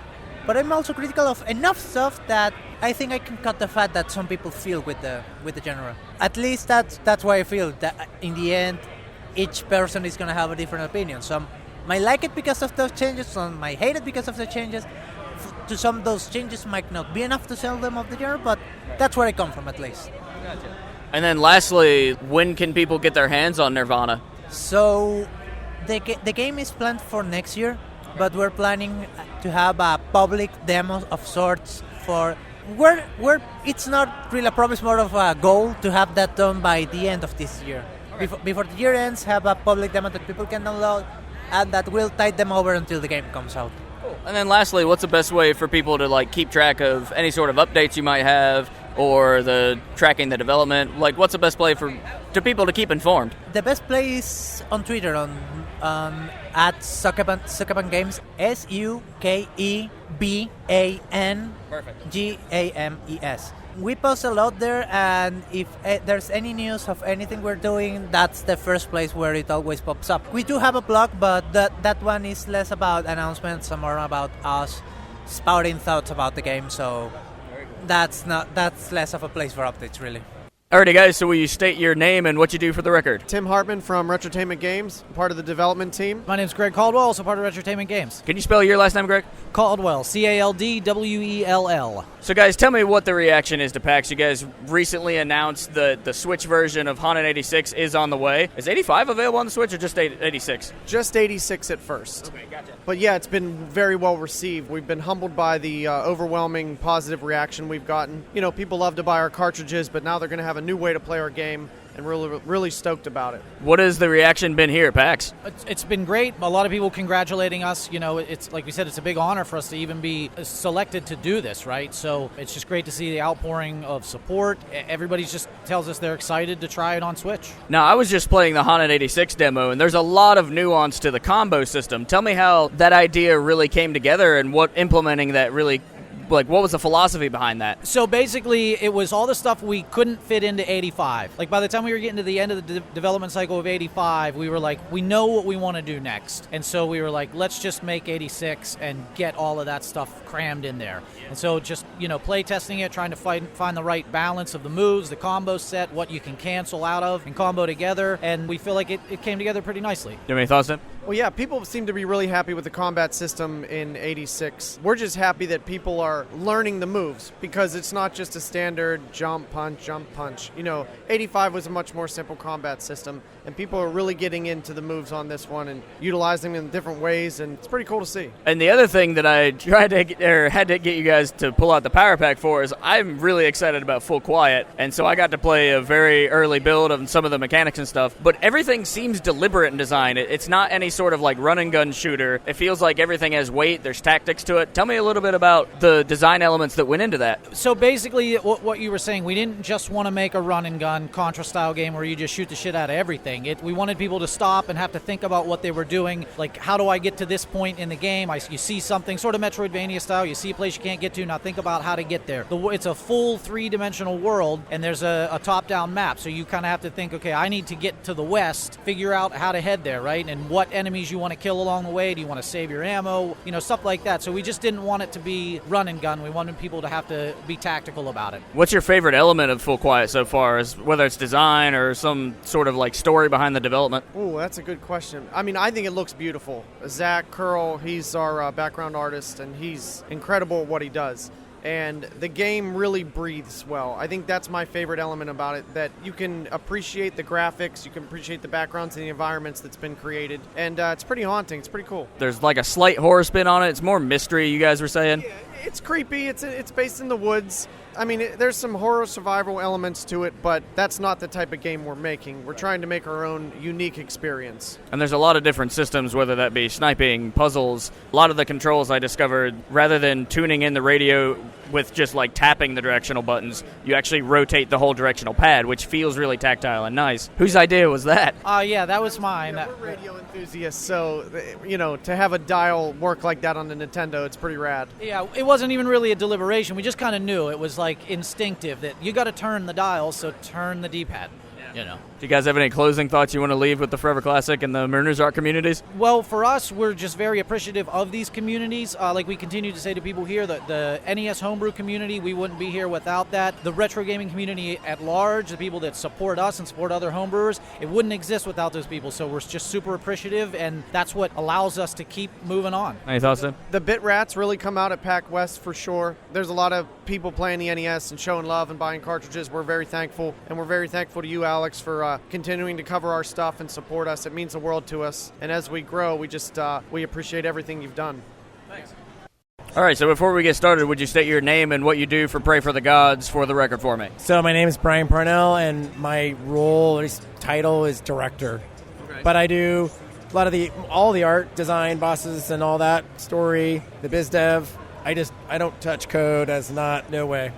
But I'm also critical of enough stuff that I think I can cut the fat that some people feel with the genre. At least that's why I feel that in the end, each person is gonna have a different opinion. Some might like it because of those changes, some might hate it because of the changes. to some, those changes might not be enough to sell them of the year, but that's where I come from at least. Gotcha. And then lastly, when can people get their hands on Nirvana? So the game is planned for next year, but we're planning to have a public demo of sorts for it's not really a promise, more of a goal to have that done by the end of this year. Before the year ends, have a public demo that people can download, and that will tide them over until the game comes out. Cool. And then lastly, what's the best way for people to like keep track of any sort of updates you might have, or the tracking the development? Like, what's the best way to people to keep informed? The best place on Twitter on at Suckerban Games, SUKEBANGAMES. We post a lot there, and if there's any news of anything we're doing, that's the first place where it always pops up. We do have a blog, but that one is less about announcements and more about us spouting thoughts about the game, so that's less of a place for updates, really. Alrighty, guys, so will you state your name and what you do for the record? Tim Hartman from Retrotainment Games, part of the development team. My name's Greg Caldwell, also part of Retrotainment Games. Can you spell your last name, Greg? Caldwell, Caldwell. So, guys, tell me what the reaction is to PAX. You guys recently announced the Switch version of Haunted 86 is on the way. Is 85 available on the Switch or just 86? Just 86 at first. Okay, gotcha. But yeah, it's been very well received. We've been humbled by the overwhelming positive reaction we've gotten. You know, people love to buy our cartridges, but now they're going to have a new way to play our game, and really stoked about it. What has the reaction been here at PAX? It's been great. A lot of people congratulating us. You know, it's like we said, it's a big honor for us to even be selected to do this, right? So it's just great to see the outpouring of support. Everybody just tells us they're excited to try it on Switch. Now, I was just playing the Haunted 86 demo, and there's a lot of nuance to the combo system. Tell me how that idea really came together and what implementing that really, like, what was the philosophy behind that? So basically, it was all the stuff we couldn't fit into 85. Like, by the time we were getting to the end of the development cycle of 85, we were like, we know what we want to do next. And so we were like, let's just make 86 and get all of that stuff crammed in there. And so just, you know, play testing it, trying to find the right balance of the moves, the combo set, what you can cancel out of and combo together. And we feel like it came together pretty nicely. Do you have any thoughts, Tim? Well, yeah, people seem to be really happy with the combat system in 86. We're just happy that people are learning the moves, because it's not just a standard jump, punch. You know, 85 was a much more simple combat system, and people are really getting into the moves on this one and utilizing them in different ways, and it's pretty cool to see. And the other thing that I had to get you guys to pull out the power pack for is I'm really excited about Full Quiet, and so I got to play a very early build of some of the mechanics and stuff, but everything seems deliberate in design. It's not any sort of like run and gun shooter. It feels like everything has weight, there's tactics to it. Tell me a little bit about the design elements that went into that. So basically, what you were saying, we didn't just want to make a run and gun Contra style game where you just shoot the shit out of everything. We wanted people to stop and have to think about what they were doing. Like, how do I get to this point in the game? You see something sort of Metroidvania style, you see a place you can't get to, now think about how to get there. It's a full three-dimensional world, and there's a top-down map, so you kind of have to think, okay, I need to get to the west, figure out how to head there, right? And what enemies you want to kill along the way. Do you want to save your ammo? You know, stuff like that. So we just didn't want it to be run and gun. We wanted people to have to be tactical about it. What's your favorite element of Full Quiet so far, as whether it's design or some sort of like story behind the development? Ooh, that's a good question. I mean, I think it looks beautiful. Zach Curl, he's our background artist, and he's incredible at what he does. And the game really breathes well. I think that's my favorite element about it, that you can appreciate the graphics, you can appreciate the backgrounds and the environments that's been created, and it's pretty haunting. It's pretty cool. There's like a slight horror spin on it. It's more mystery, you guys were saying? Yeah, it's creepy. It's based in the woods. I mean, there's some horror survival elements to it, but that's not the type of game we're making. We're trying to make our own unique experience. And there's a lot of different systems, whether that be sniping, puzzles. A lot of the controls I discovered, rather than tuning in the radio with just like tapping the directional buttons, you actually rotate the whole directional pad, which feels really tactile and nice. Whose idea was that? Yeah, that was mine. Yeah, we're radio enthusiasts, so, you know, to have a dial work like that on the Nintendo, it's pretty rad. Yeah, it wasn't even really a deliberation. We just kind of knew. It was like instinctive that you got to turn the dial, so turn the D-pad. Yeah. you know. Do you guys have any closing thoughts you want to leave with the Forever Classic and the Mariners Art communities? Well, for us, we're just very appreciative of these communities. Like we continue to say to people here, that the NES homebrew community, we wouldn't be here without that. The retro gaming community at large, the people that support us and support other homebrewers, it wouldn't exist without those people. So we're just super appreciative, and that's what allows us to keep moving on. Any thoughts, Tim? The Bit Rats really come out at PAX West for sure. There's a lot of people playing the NES and showing love and buying cartridges. We're very thankful, and we're very thankful to you, Alex, for continuing to cover our stuff and support us. It means the world to us, and as we grow, we appreciate everything you've done. Thanks. All right, so before we get started, would you state your name and what you do for Praey for the Gods for the record for me? So my name is Brian Parnell, and my role, or title, is director. Okay. But I do a lot of all the art, design, bosses, and all that, story, the biz dev. I don't touch code, no way.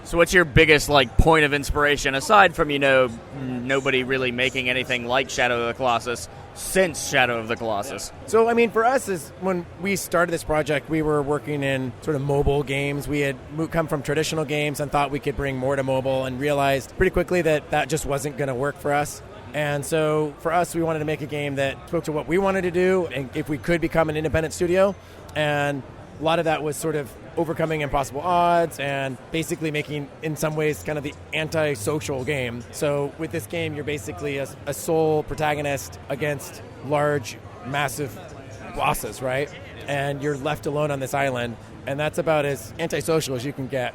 So what's your biggest point of inspiration, aside from, nobody really making anything like Shadow of the Colossus since Shadow of the Colossus? So, I mean, for us, is when we started this project, we were working in sort of mobile games. We had come from traditional games and thought we could bring more to mobile, and realized pretty quickly that just wasn't going to work for us. And so for us, we wanted to make a game that spoke to what we wanted to do, and if we could become an independent studio. And a lot of that was sort of overcoming impossible odds and basically making, in some ways, kind of the anti-social game. So with this game, you're basically a sole protagonist against large, massive bosses, right? And you're left alone on this island. And that's about as antisocial as you can get.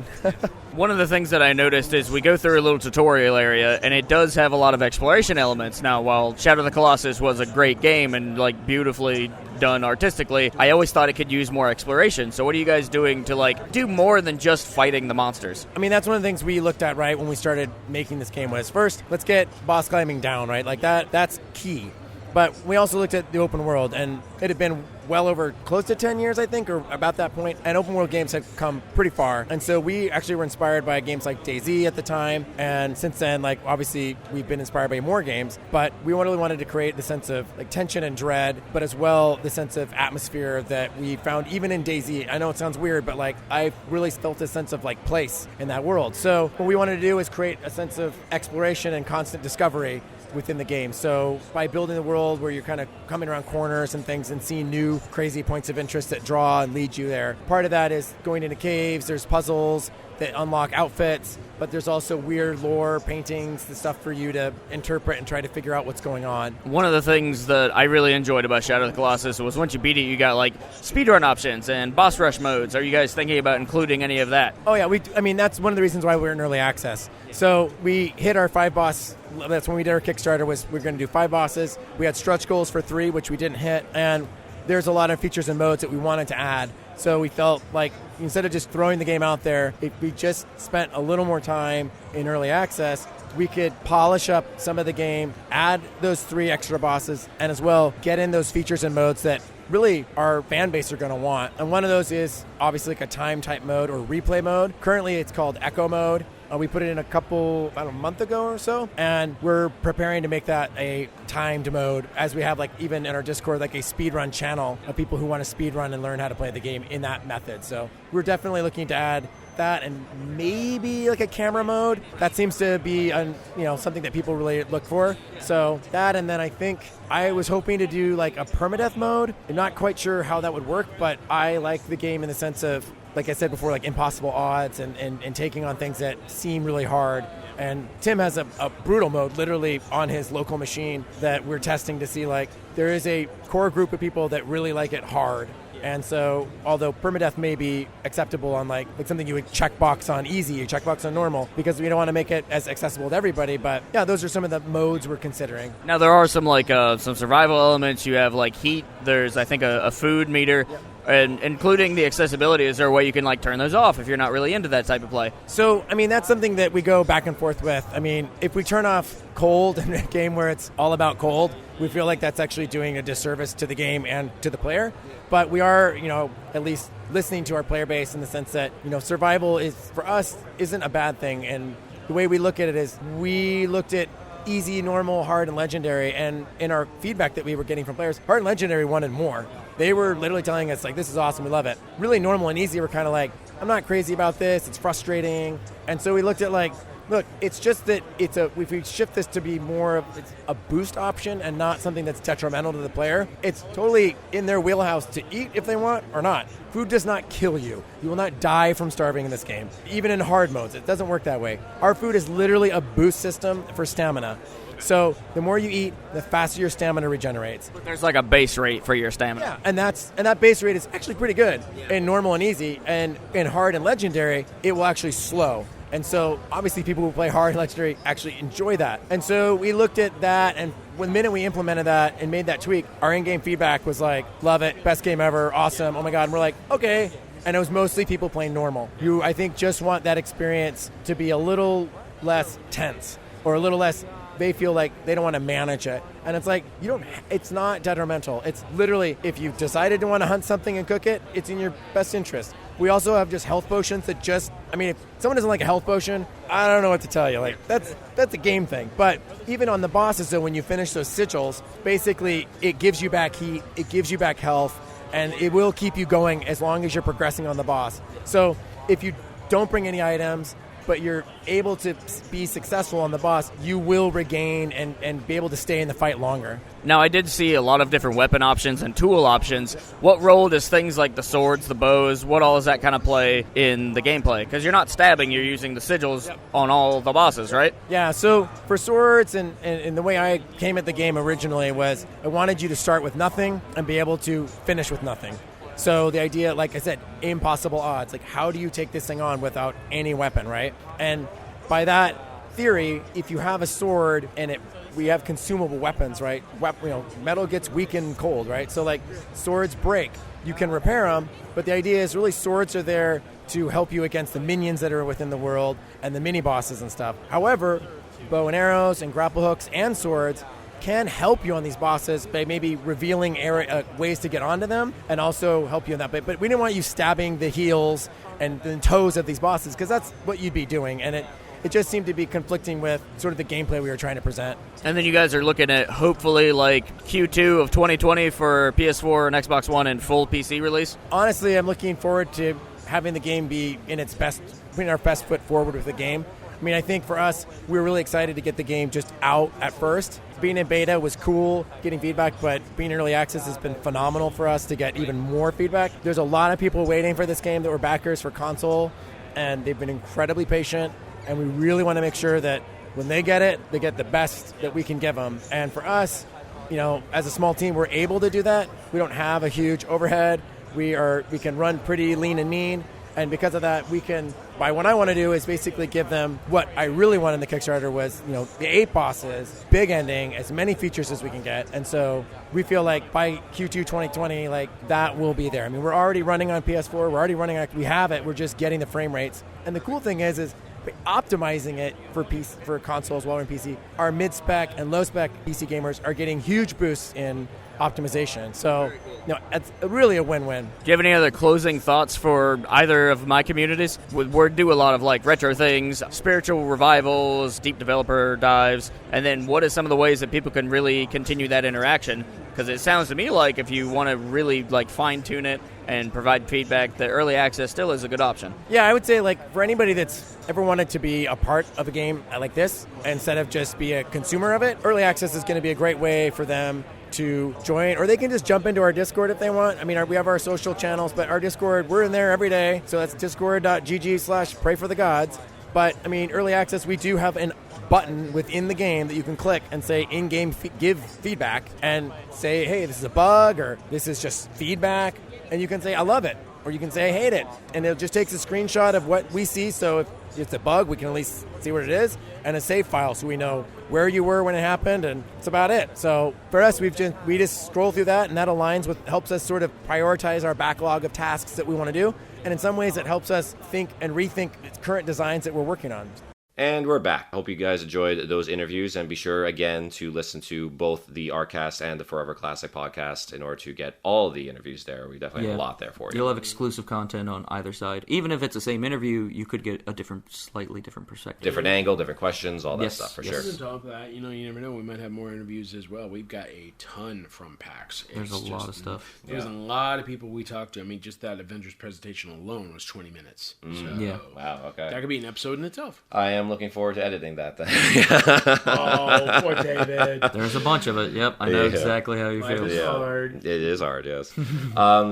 One of the things that I noticed is we go through a little tutorial area, and it does have a lot of exploration elements. Now, while Shadow of the Colossus was a great game and beautifully done artistically, I always thought it could use more exploration. So what are you guys doing to do more than just fighting the monsters? I mean, that's one of the things we looked at, right, when we started making this game was, first, let's get boss climbing down, right? That's key. But we also looked at the open world, and it had been well over close to 10 years, I think, or about that point, and open world games had come pretty far. And so we actually were inspired by games like DayZ at the time, and since then, obviously, we've been inspired by more games, but we really wanted to create the sense of tension and dread, but as well the sense of atmosphere that we found even in DayZ. I know it sounds weird, but I really felt a sense of place in that world. So what we wanted to do is create a sense of exploration and constant discovery within the game. So by building the world where you're kind of coming around corners and things and seeing new crazy points of interest that draw and lead you there. Part of that is going into caves, there's puzzles that unlock outfits, but there's also weird lore, paintings, the stuff for you to interpret and try to figure out what's going on. One of the things that I really enjoyed about Shadow of the Colossus was once you beat it, you got speedrun options and boss rush modes. Are you guys thinking about including any of that? Oh yeah, that's one of the reasons why we're in early access. So we hit our 5 boss, that's when we did our Kickstarter, was we're going to do 5 bosses. We had stretch goals for 3, which we didn't hit, and there's a lot of features and modes that we wanted to add. So we felt like instead of just throwing the game out there, if we just spent a little more time in early access, we could polish up some of the game, add those 3 extra bosses, and as well get in those features and modes that really our fan base are going to want. And one of those is obviously a time type mode or replay mode. Currently it's called Echo mode. We put it in a month ago or so, and we're preparing to make that a timed mode, as we have even in our Discord a speedrun channel of people who want to speedrun and learn how to play the game in that method. So we're definitely looking to add that, and maybe a camera mode. That seems to be something that people really look for. So that, and then I think I was hoping to do a permadeath mode. I'm not quite sure how that would work, but I like the game in the sense of, like I said before, impossible odds and taking on things that seem really hard. And Tim has a brutal mode literally on his local machine that we're testing to see there is a core group of people that really like it hard. And so, although permadeath may be acceptable on something you would checkbox on easy, you checkbox on normal, because we don't want to make it as accessible to everybody. But yeah, those are some of the modes we're considering. Now there are some some survival elements. You have heat. There's I think a food meter. Yep. And including the accessibility, is there a way you can turn those off if you're not really into that type of play? So, that's something that we go back and forth with. If we turn off cold in a game where it's all about cold, we feel like that's actually doing a disservice to the game and to the player. But we are, at least listening to our player base in the sense that, survival is, for us, isn't a bad thing. And the way we look at it is we looked at easy, normal, hard, and legendary, and in our feedback that we were getting from players, hard and legendary wanted more. They were literally telling us, this is awesome, we love it. Really normal and easy were kind of I'm not crazy about this, it's frustrating. And so we looked at look, it's just that if we shift this to be more of a boost option and not something that's detrimental to the player, it's totally in their wheelhouse to eat if they want or not. Food does not kill you. You will not die from starving in this game. Even in hard modes, it doesn't work that way. Our food is literally a boost system for stamina. So the more you eat, the faster your stamina regenerates. There's like a base rate for your stamina. Yeah, and that base rate is actually pretty good in normal and easy, and in hard and legendary, it will actually slow. And so obviously people who play hard and legendary actually enjoy that. And so we looked at that, and the minute we implemented that and made that tweak, our in-game feedback was like, love it, best game ever, awesome, oh my god. And we're like, okay. And it was mostly people playing normal, who I think just want that experience to be a little less tense or a little less. They feel like they don't want to manage it. And it's like, it's not detrimental. It's literally, if you've decided to want to hunt something and cook it, it's in your best interest. We also have just health potions that if someone doesn't like a health potion, I don't know what to tell you. Like, that's a game thing. But even on the bosses, though, when you finish those sigils, basically it gives you back heat, it gives you back health, and it will keep you going as long as you're progressing on the boss. So if you don't bring any items, but you're able to be successful on the boss, you will regain and be able to stay in the fight longer. Now, I did see a lot of different weapon options and tool options. What role does things like the swords, the bows, what all does that kind of play in the gameplay? Because you're not stabbing, you're using the sigils on all the bosses, right? Yeah, so for swords, and the way I came at the game originally was I wanted you to start with nothing and be able to finish with nothing. So the idea, like I said, impossible odds. Like, how do you take this thing on without any weapon, right? And by that theory, if you have a sword and we have consumable weapons, right? Metal gets weak and cold, right? So, like, swords break. You can repair them, but the idea is really swords are there to help you against the minions that are within the world and the mini-bosses and stuff. However, bow and arrows and grapple hooks and swords can help you on these bosses by maybe revealing ways to get onto them and also help you in that. But we didn't want you stabbing the heels and the toes of these bosses, because that's what you'd be doing. And it just seemed to be conflicting with sort of the gameplay we were trying to present. And then you guys are looking at hopefully like Q2 of 2020 for PS4 and Xbox One and full PC release? Honestly, I'm looking forward to having the game be putting our best foot forward with the game. I mean, I think for us, we were really excited to get the game just out at first. Being in beta was cool, getting feedback, but being in early access has been phenomenal for us to get even more feedback. There's a lot of people waiting for this game that were backers for console, and they've been incredibly patient, and we really want to make sure that when they get it, they get the best that we can give them. And for us, as a small team, we're able to do that. We don't have a huge overhead. We can run pretty lean and mean. And because of that, what I want to do is basically give them what I really wanted in the Kickstarter was, the 8 bosses, big ending, as many features as we can get. And so we feel like by Q2 2020, like that will be there. I mean, we're already running on PS4. We have it. We're just getting the frame rates. And the cool thing is optimizing it for consoles while we're in PC. Our mid-spec and low-spec PC gamers are getting huge boosts in optimization. So, it's really a win-win. Do you have any other closing thoughts for either of my communities? We do a lot of like retro things, spiritual revivals, deep developer dives, and then what are some of the ways that people can really continue that interaction? Because it sounds to me like if you want to really like fine-tune it and provide feedback, the early access still is a good option. Yeah, I would say like for anybody that's ever wanted to be a part of a game like this instead of just be a consumer of it, early access is going to be a great way for them to join, or they can just jump into our Discord if they want. I mean, we have our social channels, but our Discord, we're in there every day, so that's discord.gg/prayforthegods. But, I mean, early access, we do have a button within the game that you can click and say in-game give feedback and say, hey, this is a bug, or this is just feedback, and you can say, I love it, or you can say, I hate it, and it just takes a screenshot of what we see, so if it's a bug, we can at least see what it is, and a save file so we know where you were when it happened, and that's about it. So for us, we just scroll through that, and that helps us sort of prioritize our backlog of tasks that we want to do, and in some ways it helps us think and rethink current designs that we're working on. And we're back. Hope you guys enjoyed those interviews, and be sure again to listen to both the ARGcast and the Forever Classic podcast in order to get all the interviews there. We definitely have a lot there for you. You'll have exclusive content on either side. Even if it's the same interview, you could get a slightly different perspective. Different angle, different questions, all that stuff for sure. On top of that, you never know. We might have more interviews as well. We've got a ton from PAX. There's a lot of stuff. There's a lot of people we talked to. I mean, just that Avengers presentation alone was 20 minutes. So, wow, okay. That could be an episode in itself. I am am looking forward to editing that then. Oh, poor David. There's a bunch of it. Yep, I know exactly how you Life feel. is hard. It is hard, yes.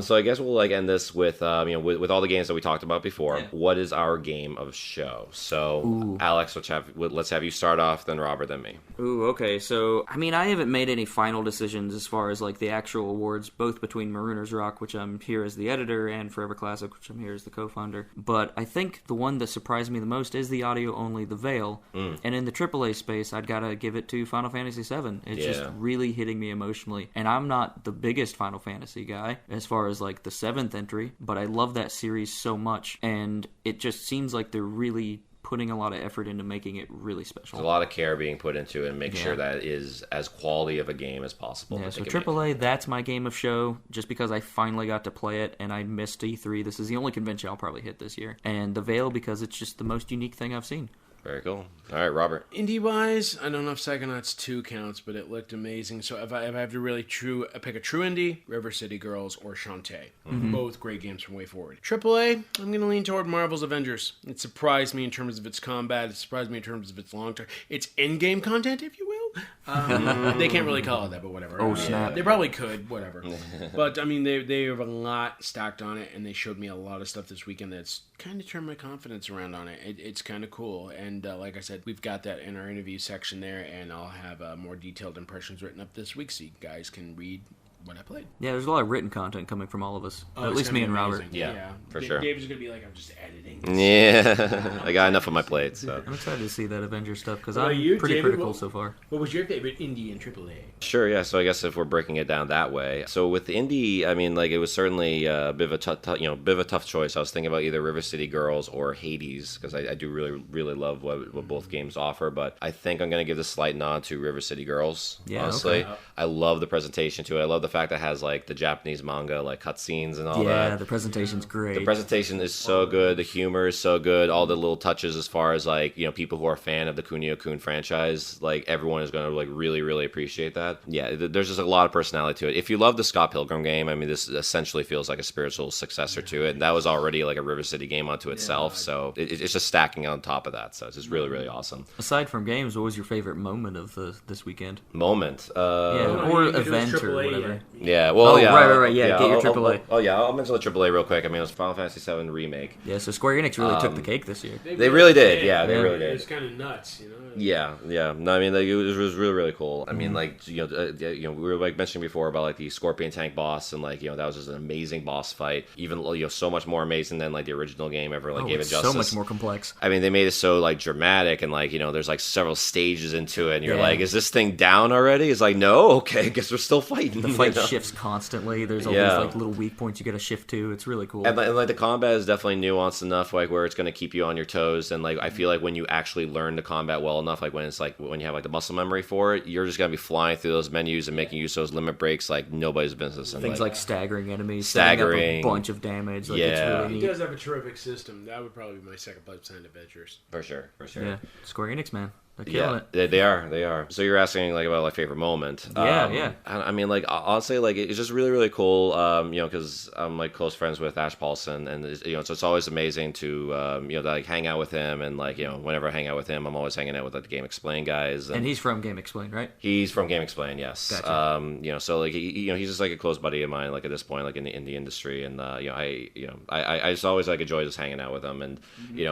So I guess we'll like end this with with all the games that we talked about before. Yeah. What is our game of show? So Alex, let's have you start off, then Robert, then me. Ooh, okay. So, I mean, I haven't made any final decisions as far as like the actual awards, both between Marooners Rock, which I'm here as the editor, and Forever Classic, which I'm here as the co-founder. But I think the one that surprised me the most is the audio only, The Veil. And in the AAA space, I'd gotta give it to Final Fantasy VII. It's just really hitting me emotionally. And I'm not the biggest Final Fantasy guy as far as like the 7th entry, but I love that series so much, and it just seems like they're really putting a lot of effort into making it really special. There's a lot of care being put into it and make sure that it is as quality of a game as possible. Yeah, so AAA, that's my game of show, just because I finally got to play it, and I missed E3. This is the only convention I'll probably hit this year. And The Veil, because it's just the most unique thing I've seen. Very cool. All right, Robert. Indie-wise, I don't know if Psychonauts 2 counts, but it looked amazing. So if I have to really pick a true indie, River City Girls or Shantae. Both great games from Way Forward. AAA, I'm going to lean toward Marvel's Avengers. It surprised me in terms of its combat. It surprised me in terms of its long-term... Its in-game content, if you will. They can't really call it that, but whatever. Oh, snap. They probably could, whatever. But, I mean, they have a lot stacked on it, and they showed me a lot of stuff this weekend that's kind of turned my confidence around on it. It's kind of cool. And like I said, we've got that in our interview section there, and I'll have more detailed impressions written up this week so you guys can read what I played. Yeah, there's a lot of written content coming from all of us. At least me and Robert. Yeah, for sure. Dave's going to be like, I'm just editing. Yeah, I got enough on my plate. So I'm excited to see that Avengers stuff, because What about I'm you, pretty David? critical so far. What was your favorite indie in AAA? Sure, yeah. So I guess if we're breaking it down that way, so with the indie, I mean, like it was certainly a bit of a tough choice. I was thinking about either River City Girls or Hades, because I do really love what both games offer. But I think I'm going to give the slight nod to River City Girls. Yeah, honestly, okay. I love the presentation to it. I love the fact that it has like the Japanese manga like cutscenes and all that. Yeah, the presentation's great. The presentation is so good. The humor is so good. All the little touches as far as like, people who are a fan of the Kunio-kun franchise, like everyone is going to like really appreciate that. Yeah, there's just a lot of personality to it. If you love the Scott Pilgrim game, I mean, this essentially feels like a spiritual successor to it. And that was already like a River City game unto itself. So it's just stacking on top of that. So it's just really awesome. Aside from games, what was your favorite moment of this weekend? Moment? Or event or whatever. Yeah, well, Oh, yeah. right. Yeah, get your AAA. I'll mention the AAA real quick. I mean, it was Final Fantasy VII Remake. Yeah, so Square Enix really took the cake this year. They really did. Yeah, they really did. It's kind of nuts, Yeah. No, I mean, like, it was really cool. I mean, like, we were like mentioning before about like the Scorpion Tank boss, and like, that was just an amazing boss fight. Even so much more amazing than like the original game ever like gave it justice. So much more complex. I mean, they made it so like dramatic, and like, there's like several stages into it, and you're like, is this thing down already? It's like, no, okay, I guess we're still fighting. The fight shifts constantly. There's all these like little weak points you got to shift to. It's really cool. And like the combat is definitely nuanced enough, like where it's going to keep you on your toes. And like I feel like when you actually learn the combat well enough, like when you have like the muscle memory for it, you're just going to be flying through those menus and making use of those limit breaks like nobody's business. And things like staggering enemies, staggering, a bunch of damage. Like, yeah, it's really He neat. does have a terrific system. That would probably be my second place behind Adventures. For sure. Yeah, Square Enix, man. They're killing it. They are. So you're asking like about like favorite moment. Yeah. I mean, like honestly, like it's just really cool. Because I'm like close friends with Ash Paulson, and so it's always amazing to like hang out with him, and like whenever I hang out with him, I'm always hanging out with like the Game Explain guys. And he's from Game Explain, right? He's from Game Explain, yes. Gotcha. So like he's just like a close buddy of mine, like at this point, like in the industry, and I just always like enjoy just hanging out with him, and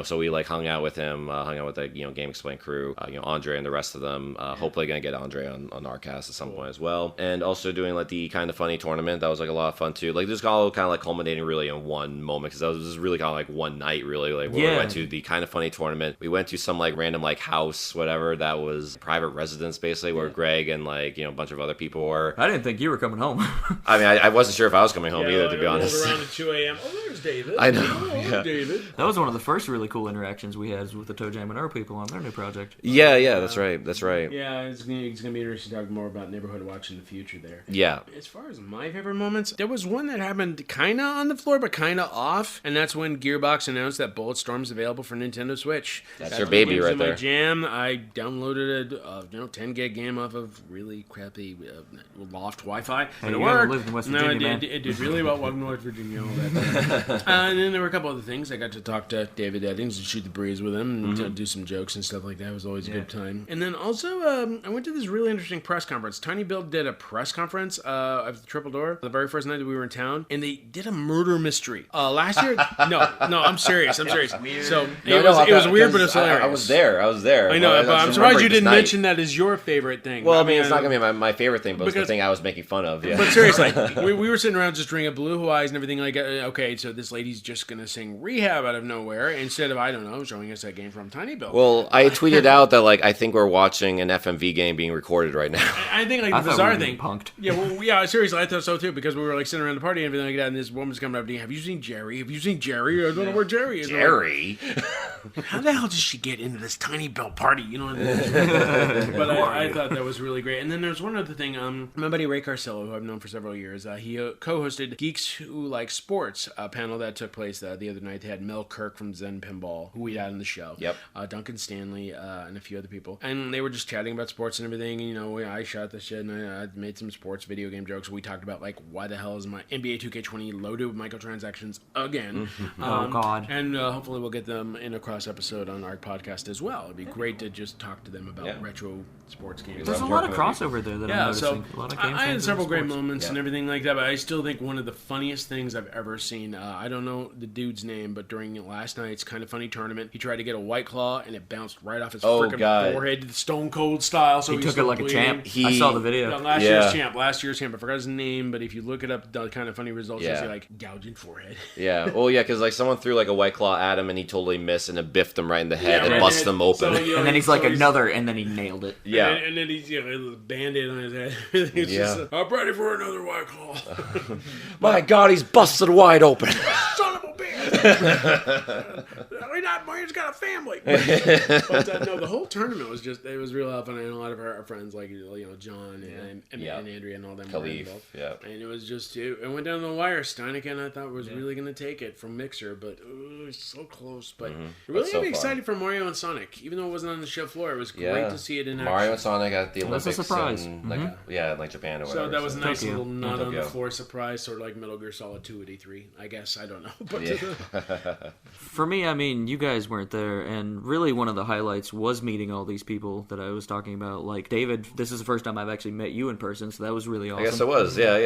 so we like hung out with him, hung out with the Game Explain crew. Andre and the rest of them. Hopefully gonna get Andre on ARGcast at some point as well. And also doing like the Kind of Funny tournament. That was like a lot of fun too. Like this all kind of like culminating really in one moment, because that was just really kind of like one night really. Like where we went to the Kind of Funny tournament. We went to some like random like house, whatever, that was private residence basically, where Greg and like a bunch of other people were. I didn't think you were coming home. I mean, I wasn't sure if I was coming home either, to be honest. Around at 2 a.m. Oh, there's David. I know. David. That was one of the first really cool interactions we had with the Toe Jam and our people on their new project. Yeah, that's right. That's right. Yeah, it's gonna be interesting to talk more about Neighborhood Watch in the future there. Yeah. As far as my favorite moments, there was one that happened kind of on the floor, but kind of off, and that's when Gearbox announced that Bulletstorm's available for Nintendo Switch. That's your baby right there. My jam. I downloaded a 10 gig game off of really crappy loft Wi-Fi. Hey, you haven't lived in West Virginia, man. It did really well. Welcome to West Virginia. All that. And then there were a couple other things. I got to talk to David Eddings and shoot the breeze with him and do some jokes and stuff like that. It was always a good time. And then also, I went to this really interesting press conference. Tiny Build did a press conference at the Triple Door the very first night that we were in town, and they did a murder mystery. Last year, no, I'm serious. So it was weird, but it's hilarious. I was there. I know, but I'm surprised you didn't mention that as your favorite thing. Well, I mean, it's not gonna be my favorite thing, but it's the thing I was making fun of. Yeah. But seriously, we were sitting around just drinking Blue Hawaiis and everything like that. Okay, so this lady's just gonna sing Rehab out of nowhere instead of, I don't know, showing us that game from Tiny Build. Well, I tweeted out that I think we're watching an FMV game being recorded right now. I think the bizarre thing. Punked. Yeah, seriously, I thought so too, because we were sitting around the party and everything like that, and this woman's coming up to me, have you seen Jerry? I don't know where Jerry is. Jerry? How the hell did she get into this Tiny Build party? You know what I mean? But I thought that was really great. And then there's one other thing. My buddy Ray Carcillo, who I've known for several years, he co-hosted Geeks Who Like Sports, a panel that took place the other night. They had Mel Kirk from Zen Pinball, who we had on the show. Yep. Duncan Stanley, and a few other people. And they were just chatting about sports and everything. And, I shot the shit, and I made some sports video game jokes. We talked about, why the hell is my NBA 2K20 loaded with microtransactions again? Oh, God. And hopefully we'll get them in a cross episode on our podcast as well. It'd be great to just talk to them about retro sports games. There's a lot of crossover there that I'm noticing. So a lot of I had several great moments Yeah. and everything like that, but I still think one of the funniest things I've ever seen, I don't know the dude's name, but during last night's Kind of Funny tournament, he tried to get a White Claw and it bounced right off his freaking forehead, Stone Cold style. So he took it like bleeding. a champ. I saw the video. Last year's champ. I forgot his name, but if you look it up, the Kind of Funny results, you'll see gouging forehead. Yeah. Well, yeah, because someone threw a White Claw at him and he totally missed and it biffed him right in the head and busted him open. So, and then he's another, and then he nailed it. Yeah. And then he's a Band-Aid on his head. He's just, I'm ready for another White Claw. My God, he's busted wide open. Son of a bitch. He's got a family. But no, the whole tournament was it was real fun. And a lot of our friends, John and Andrea and all them were involved. Yeah. And it was just, it went down the wire. Steineken, I thought, was really going to take it from Mixer, but it was so close. But it really made me excited for Mario and Sonic. Even though it wasn't on the show floor, it was great to see it in action. Mario and Sonic at the Olympics. That's a surprise. In, Japan or whatever. So that was a nice Tokyo. little not on the floor surprise, sort of like Metal Gear Solid 2 at E3, I guess. I don't know. But For me, you guys weren't there, and really one of the highlights was meeting all these people that I was talking about. Like David, this is the first time I've actually met you in person, so that was really awesome. I guess it was, yeah.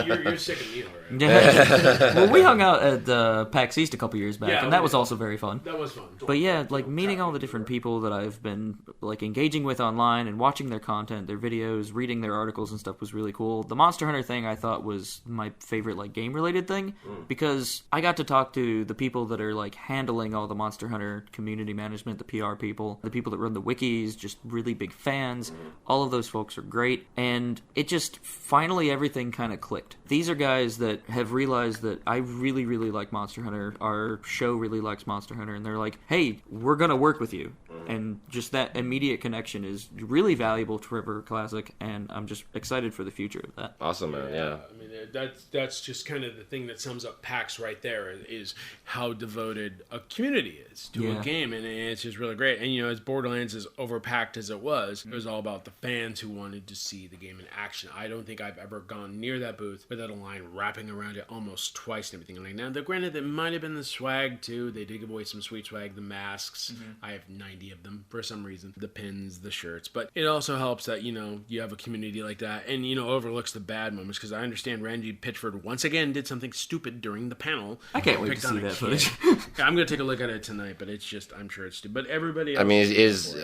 You're sick of me already. Well, we hung out at PAX East a couple years back, and that was also very fun. That was fun. But yeah, meeting all the different people that I've been engaging with online and watching their content, their videos, reading their articles and stuff was really cool. The Monster Hunter thing I thought was my favorite game related thing because I got to talk to the people that are handling all the Monster Hunter community management, the PR people, the people that run the wikis, just really big fans. All of those folks are great, and it just finally everything kind of clicked. These are guys that have realized that I really, really like Monster Hunter. Our show really likes Monster Hunter, and they're like, hey, we're going to work with you. And just that immediate connection is really valuable to River Classic, and I'm just excited for the future of that. Awesome, man, yeah. I mean, that's just kind of the thing that sums up PAX right there, is how devoted a community is to a game, and it's just really great. And, as Borderlands as overpacked as it was all about the fans who wanted to see the game in action. I don't think I've ever gone near that booth without a line wrapping around it almost twice and everything. Now, granted, it might have been the swag, too. They did give away some sweet swag, the masks. I have 90 of them for some reason, the pins, the shirts, but it also helps that you have a community like that, and overlooks the bad moments, because I understand Randy Pitchford once again did something stupid during the panel. I can't wait to see that footage. I'm gonna take a look at it tonight, but it's just, I'm sure it's stupid. But everybody else is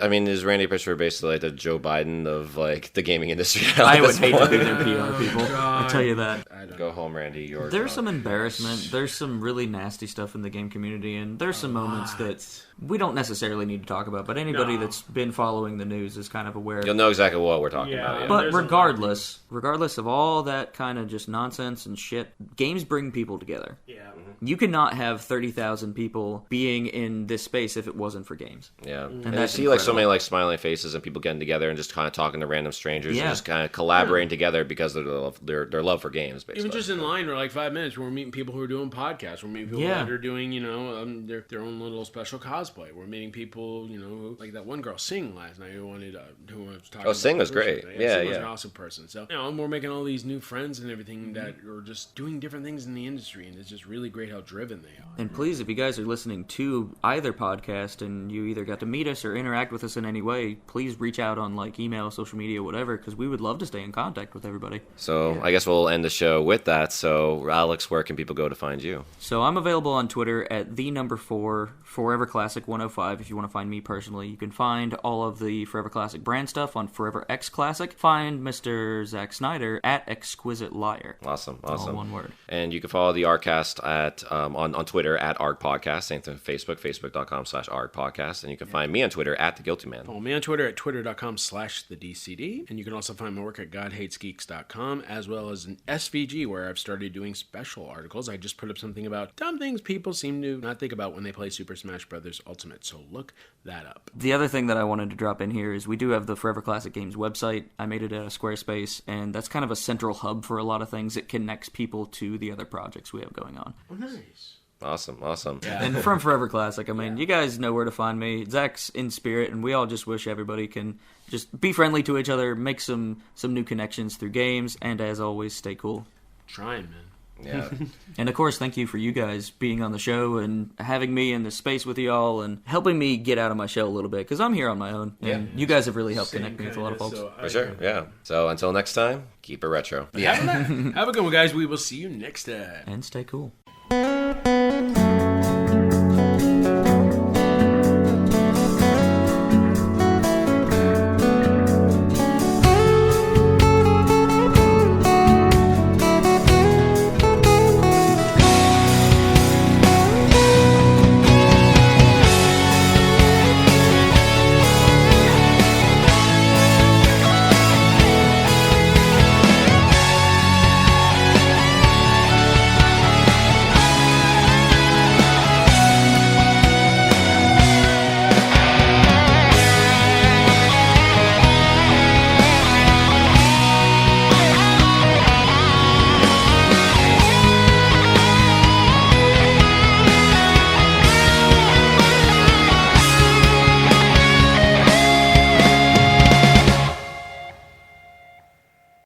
Randy Pitchford basically the Joe Biden of the gaming industry? I would hate to be their PR people. I'll tell you that. Go home, Randy. There's some embarrassment. There's some really nasty stuff in the game community, and there's some moments that we don't necessarily need to talk about, but anybody that's been following the news is kind of aware. You'll know exactly what we're talking about. Yeah. But regardless of all that kind of just nonsense and shit, games bring people together. Yeah. you could not have 30,000 people being in this space if it wasn't for games. Yeah. And I that's see like so incredible. many like smiling faces and people getting together and just kind of talking to random strangers Yeah. and just kind of collaborating together because of their love for games, basically. Even just in line for like 5 minutes, we're meeting people who are doing podcasts. We're meeting people Yeah. that are doing, their own little special cosplay. We're meeting people, like that one girl, Sing, last night, who I was talking Oh, Sing about was great. Sing Yeah, was yeah. an awesome person. So, we're making all these new friends and everything that are just doing different things in the industry, and it's just really great how driven they are. And please, if you guys are listening to either podcast and you either got to meet us or interact with us in any way, please reach out on like email, social media, whatever, because we would love to stay in contact with everybody. So I guess we'll end the show with that. So Alex, where can people go to find you? So I'm available on Twitter at @4 Forever Classic 105 if you want to find me personally. You can find all of the Forever Classic brand stuff on Forever X Classic. Find Mr. Zack Snyder at Exquisite Liar. Awesome. All one word. And you can follow the ARGcast on Twitter at ARGpodcast, same thing Facebook, facebook.com/ARGpodcast, and you can find me on Twitter at The Guilty Man. Follow me on Twitter at twitter.com/thedcd, and you can also find my work at godhatesgeeks.com, as well as an SVG, where I've started doing special articles. I just put up something about dumb things people seem to not think about when they play Super Smash Bros. Ultimate, so look that up. The other thing that I wanted to drop in here is we do have the Forever Classic Games website. I made it out of Squarespace, and that's kind of a central hub for a lot of things. It connects people to the other projects we have going on. Oh, nice. Awesome. And from Forever Classic, I mean, you guys know where to find me. Zach's in spirit, and we all just wish everybody can just be friendly to each other, make some new connections through games, and as always, stay cool. Trying, man. Yeah. And of course, thank you for you guys being on the show and having me in this space with y'all and helping me get out of my shell a little bit, because I'm here on my own, and you guys have really helped connect me with a lot of folks. For sure, yeah. So until next time, keep it retro. Have a good one, guys. We will see you next time. And stay cool.